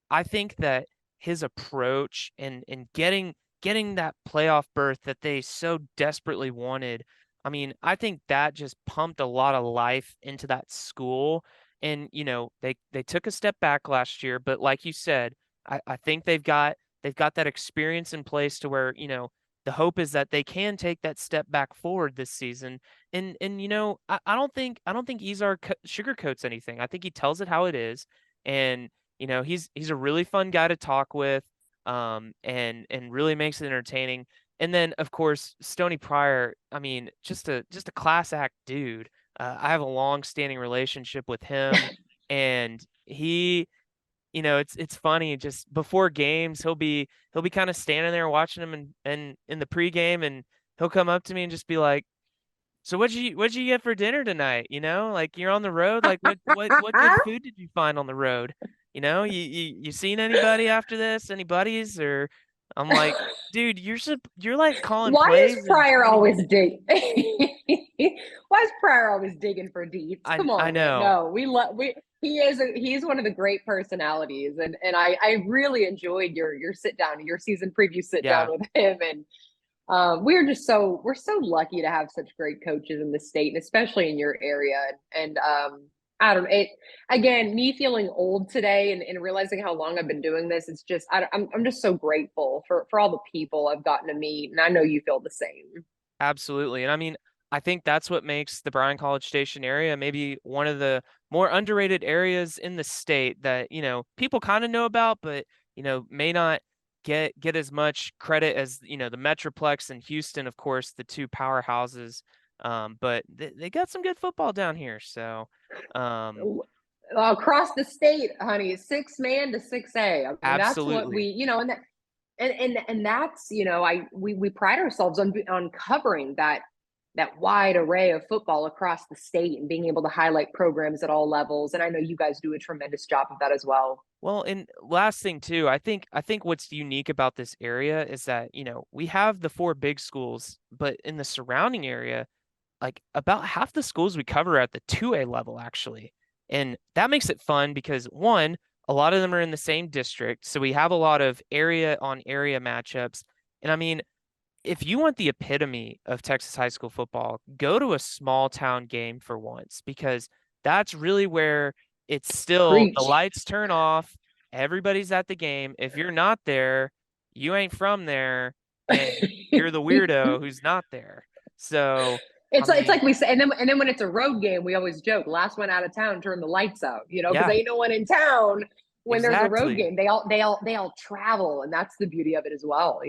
I think that his approach and getting that playoff berth that they so desperately wanted, I mean, I think that just pumped a lot of life into that school. And they took a step back last year, but like you said, I think they've got that experience in place to where the hope is that they can take that step back forward this season. And I don't think Izar sugarcoats anything. I think he tells it how it is, and he's a really fun guy to talk with, and really makes it entertaining. And then of course Stony Pryor, I mean, just a class act dude. I have a long standing relationship with him, and it's funny. Just before games, he'll be kind of standing there watching them, and in the pregame, and he'll come up to me and just be like, "So what'd you get for dinner tonight? Like you're on the road. Like what good food did you find on the road? You seen anybody after this? Any buddies?" Or I'm like, "Dude, you're like calling Why is plays in Pryor 20 always minutes." Why is Pryor always digging for deets? Come I on, man. know. No, he's one of the great personalities, and I really enjoyed your sit down, your season preview sit Yeah, down with him, and we're so lucky to have such great coaches in the state, and especially in your area. And I don't it again, me feeling old today, and realizing how long I've been doing this. It's just I'm just so grateful for all the people I've gotten to meet, and I know you feel the same. absolutely. And I mean, I think that's what makes the Bryan College Station area maybe one of the more underrated areas in the state that, people kind of know about, but, may not get as much credit as, the Metroplex and Houston, of course, the two powerhouses. But they got some good football down here. So, um, Across the state, honey, 6 man to 6A. I mean, that's what we, absolutely. and that, and that's, we pride ourselves on covering that wide array of football across the state and being able to highlight programs at all levels. And I know you guys do a tremendous job of that as well. Well, and last thing too, I think what's unique about this area is that, we have the four big schools, but in the surrounding area, like about half the schools we cover are at the 2A level actually. And that makes it fun because one, a lot of them are in the same district, so we have a lot of area on area matchups. And I mean, if you want the epitome of Texas high school football, go to a small town game for once, because that's really where it's still the Preach. lights turn off, everybody's at the game. If you're not there, you ain't from there, and you're the weirdo who's not there. So, I It's like mean, we say, and then when it's a road game, we always joke, last one out of town, turn the lights out, because yeah, ain't no one in town when there's a road exactly. game. They all travel, and that's the beauty of it as well.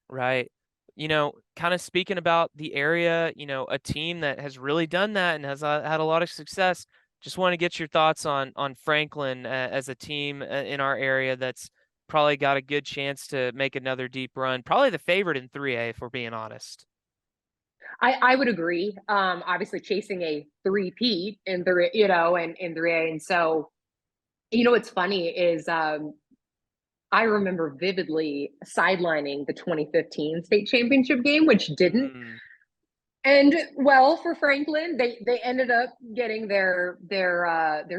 Right. Kind of speaking about the area, a team that has really done that and has had a lot of success. Just want to get your thoughts on Franklin as a team in our area that's probably got a good chance to make another deep run. Probably the favorite in 3A, if we're being honest. I would agree. Obviously chasing a three-peat in three, and in 3A. And so, what's funny is I remember vividly sidelining the 2015 state championship game, which didn't. Mm, And well, for Franklin, they ended up getting their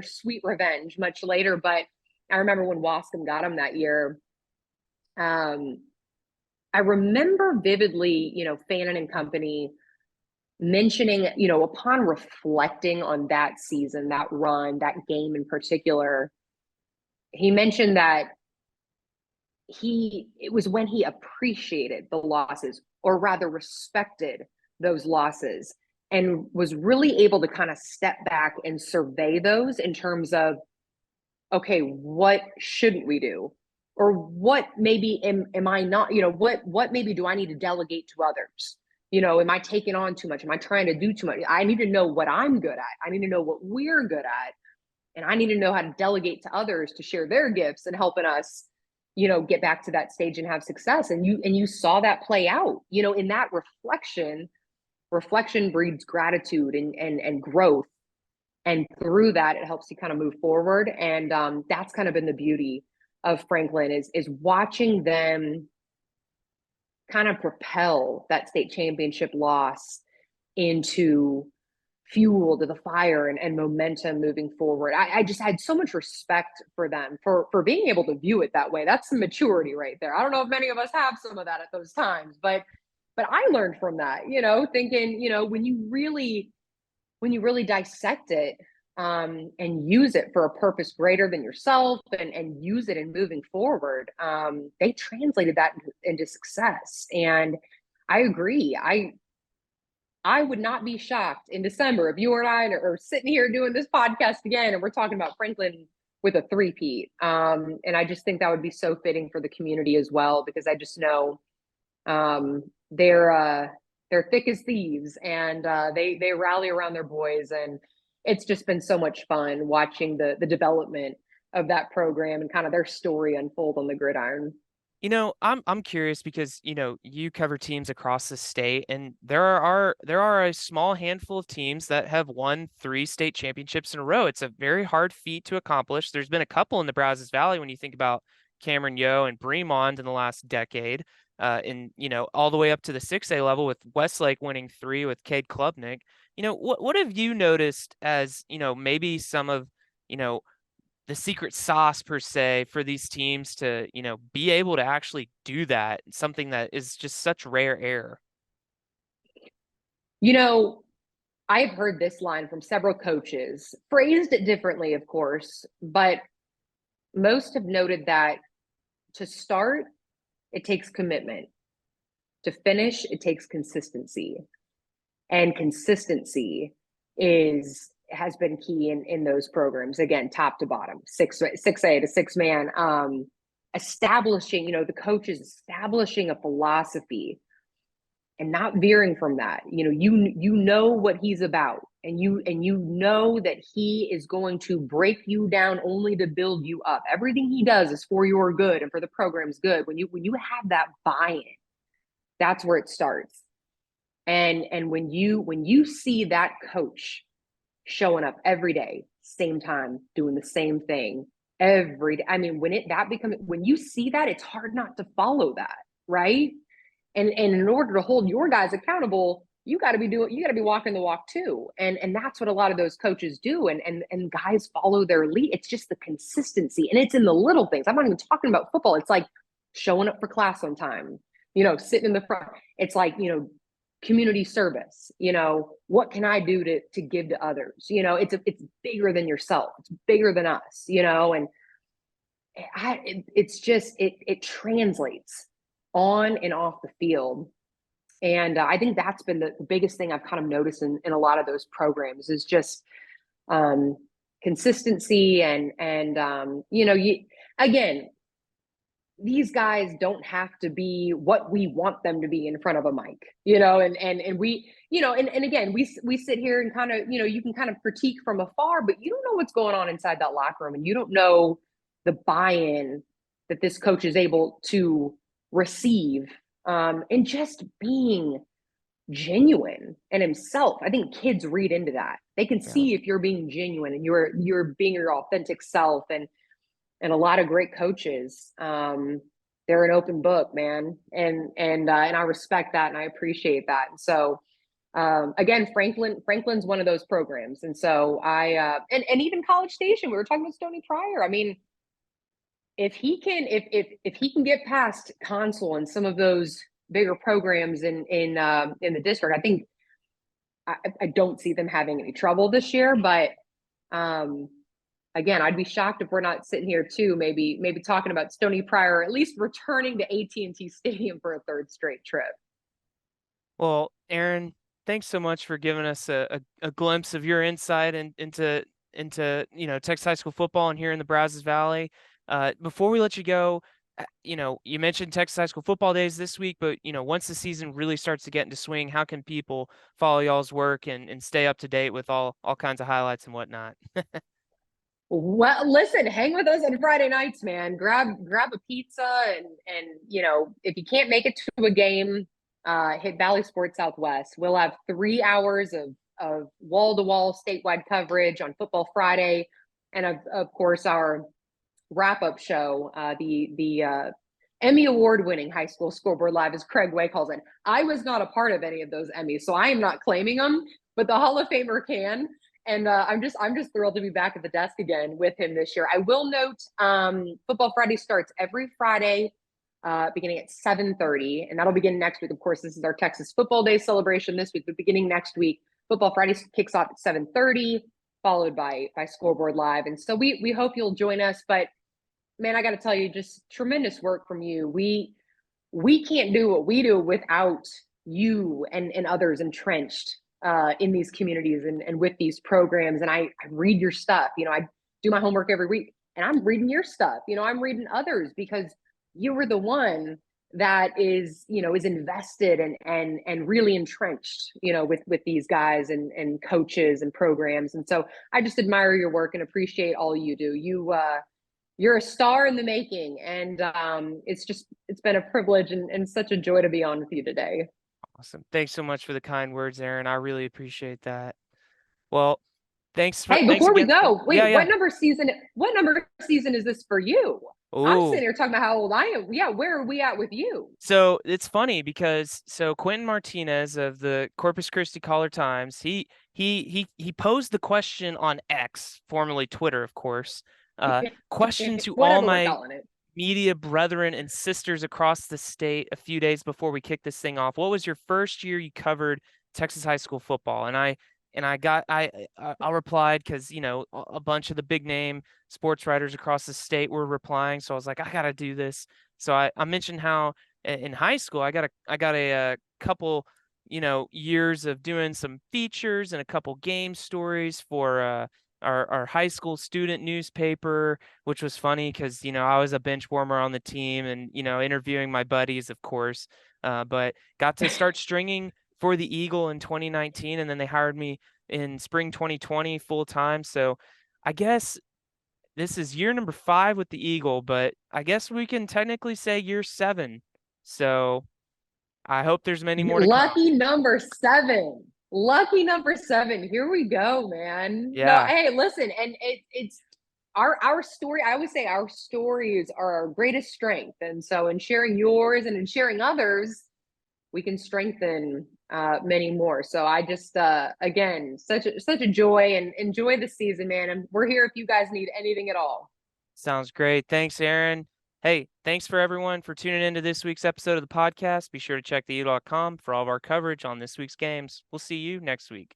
sweet revenge much later. But I remember when Wascom got them that year. Um, I remember vividly, Fannin and company mentioning, upon reflecting on that season, that run, that game in particular, he mentioned that it was when he appreciated the losses, or rather respected those losses, and was really able to kind of step back and survey those in terms of, okay, what shouldn't we do, or what maybe am I not, what maybe do I need to delegate to others, am I taking on too much, am I trying to do too much? I need to know what I'm good at, I need to know what we're good at, and I need to know how to delegate to others to share their gifts and helping us, get back to that stage and have success. And you saw that play out, in that reflection breeds gratitude and growth. And through that, it helps you kind of move forward. And that's kind of been the beauty of Franklin is watching them kind of propel that state championship loss into fuel to the fire and momentum moving forward. I just had so much respect for them for being able to view it that way. That's some maturity right there. I don't know if many of us have some of that at those times, but I learned from that, thinking, when you really dissect it, and use it for a purpose greater than yourself, and use it in moving forward, they translated that into success. And I agree. I would not be shocked in December if you and I are sitting here doing this podcast again and we're talking about Franklin with a three-peat. And I just think that would be so fitting for the community as well, because I just know they're thick as thieves, and they rally around their boys, and it's just been so much fun watching the development of that program and kind of their story unfold on the gridiron. I'm curious because, you cover teams across the state, and there are a small handful of teams that have won 3 state championships in a row. It's a very hard feat to accomplish. There's been a couple in the Brazos Valley when you think about Cameron Yo and Bremond in the last decade, all the way up to the 6A level with Westlake winning 3 with Cade Klubnik. What have you noticed as, maybe some of, the secret sauce per se for these teams to, be able to actually do that, something that is just such rare air? I've heard this line from several coaches, phrased it differently, of course, but most have noted that to start, it takes commitment. To finish, it takes consistency. And consistency has been key in those programs, again, top to bottom, 6A to 6-man, establishing, the coaches establishing a philosophy and not veering from that. You know what he's about, and you know that he is going to break you down only to build you up. Everything he does is for your good and for the program's good. When you have that buy-in, that's where it starts. And when you see that coach showing up every day, same time, doing the same thing every day. I mean, when you see that, it's hard not to follow that, right? And in order to hold your guys accountable, you got to be walking the walk too. And that's what a lot of those coaches do. And guys follow their lead. It's just the consistency, and it's in the little things. I'm not even talking about football. It's like showing up for class on time, sitting in the front. It's like, community service, what can I do to give to others? It's bigger than yourself. It's bigger than us, and it translates on and off the field. And I think that's been the biggest thing I've kind of noticed in a lot of those programs is just consistency and again, these guys don't have to be what we want them to be in front of a mic, and we, and again, we sit here and kind of, you can kind of critique from afar, but you don't know what's going on inside that locker room, and you don't know the buy-in that this coach is able to receive, and just being genuine and himself. I think kids read into that. They can see if you're being genuine and you're being your authentic self. And a lot of great coaches, they're an open book, man. And I respect that, and I appreciate that. And so, again, Franklin's one of those programs. And so and even College Station, we were talking about Stony Pryor. I mean, if he can get past Consul and some of those bigger programs in the district, I think I don't see them having any trouble this year. But again, I'd be shocked if we're not sitting here too, maybe talking about Stony Pryor, or at least returning to AT&T Stadium for a third straight trip. Well, Aaron, thanks so much for giving us a glimpse of your insight into Texas high school football and here in the Brazos Valley. Before we let you go, you mentioned Texas high school football days this week, but once the season really starts to get into swing, how can people follow y'all's work and stay up to date with all kinds of highlights and whatnot? Well, listen, hang with us on Friday nights, man. Grab a pizza and if you can't make it to a game, hit Valley Sports Southwest. We'll have 3 hours of wall-to-wall statewide coverage on Football Friday, and of course our wrap-up show, the Emmy award-winning High School Scoreboard Live, as Craig Way calls it. I was not a part of any of those Emmys, so I am not claiming them, but the Hall of Famer can. And I'm just thrilled to be back at the desk again with him this year. I will note, Football Friday starts every Friday, beginning at 7:30, and that'll begin next week. Of course, this is our Texas Football Day celebration this week, but beginning next week, Football Friday kicks off at 7:30, followed by Scoreboard Live. And so we hope you'll join us. But man, I got to tell you, just tremendous work from you. We can't do what we do without you and others entrenched in these communities and with these programs. And I read your stuff. I do my homework every week. and I'm reading your stuff. I'm reading others because you were the one that is invested and really entrenched with these guys and coaches and programs. And so I just admire your work and appreciate all you do. You're a star in the making, and it's been a privilege and such a joy to be on with you today. Awesome. Thanks so much for the kind words, Aaron. I really appreciate that. Well, thanks for. Hey, thanks before we again. go, wait, Yeah. what number season is this for you? I'm Ooh. sitting here talking about how old I am. Yeah, where are we at with you? So it's funny because Quentin Martinez of the Corpus Christi Caller-Times, he posed the question on X, formerly Twitter, of course. Question to all Whatever we're my calling it. media brethren and sisters across the state a few days before we kicked this thing off. What was your first year you covered Texas high school football? And I replied because a bunch of the big name sports writers across the state were replying, so I was like, I gotta do this. So I mentioned how in high school I got a couple years of doing some features and a couple game stories for our high school student newspaper, which was funny because I was a bench warmer on the team and interviewing my buddies, of course, but got to start stringing for the Eagle in 2019, and then they hired me in spring 2020 full time. So I guess this is year number 5 with the Eagle, but I guess we can technically say year 7. So I hope there's many more to Lucky come. number 7. Lucky number 7. Here we go, man. Yeah. No, hey, listen, and it's our story. I always say our stories are our greatest strength, and so in sharing yours and in sharing others, we can strengthen many more. So I just again, such a joy, and enjoy the season, man. And we're here if you guys need anything at all. Sounds great. Thanks, Aaron. Hey, thanks for everyone for tuning into this week's episode of the podcast. Be sure to check theeagle.com for all of our coverage on this week's games. We'll see you next week.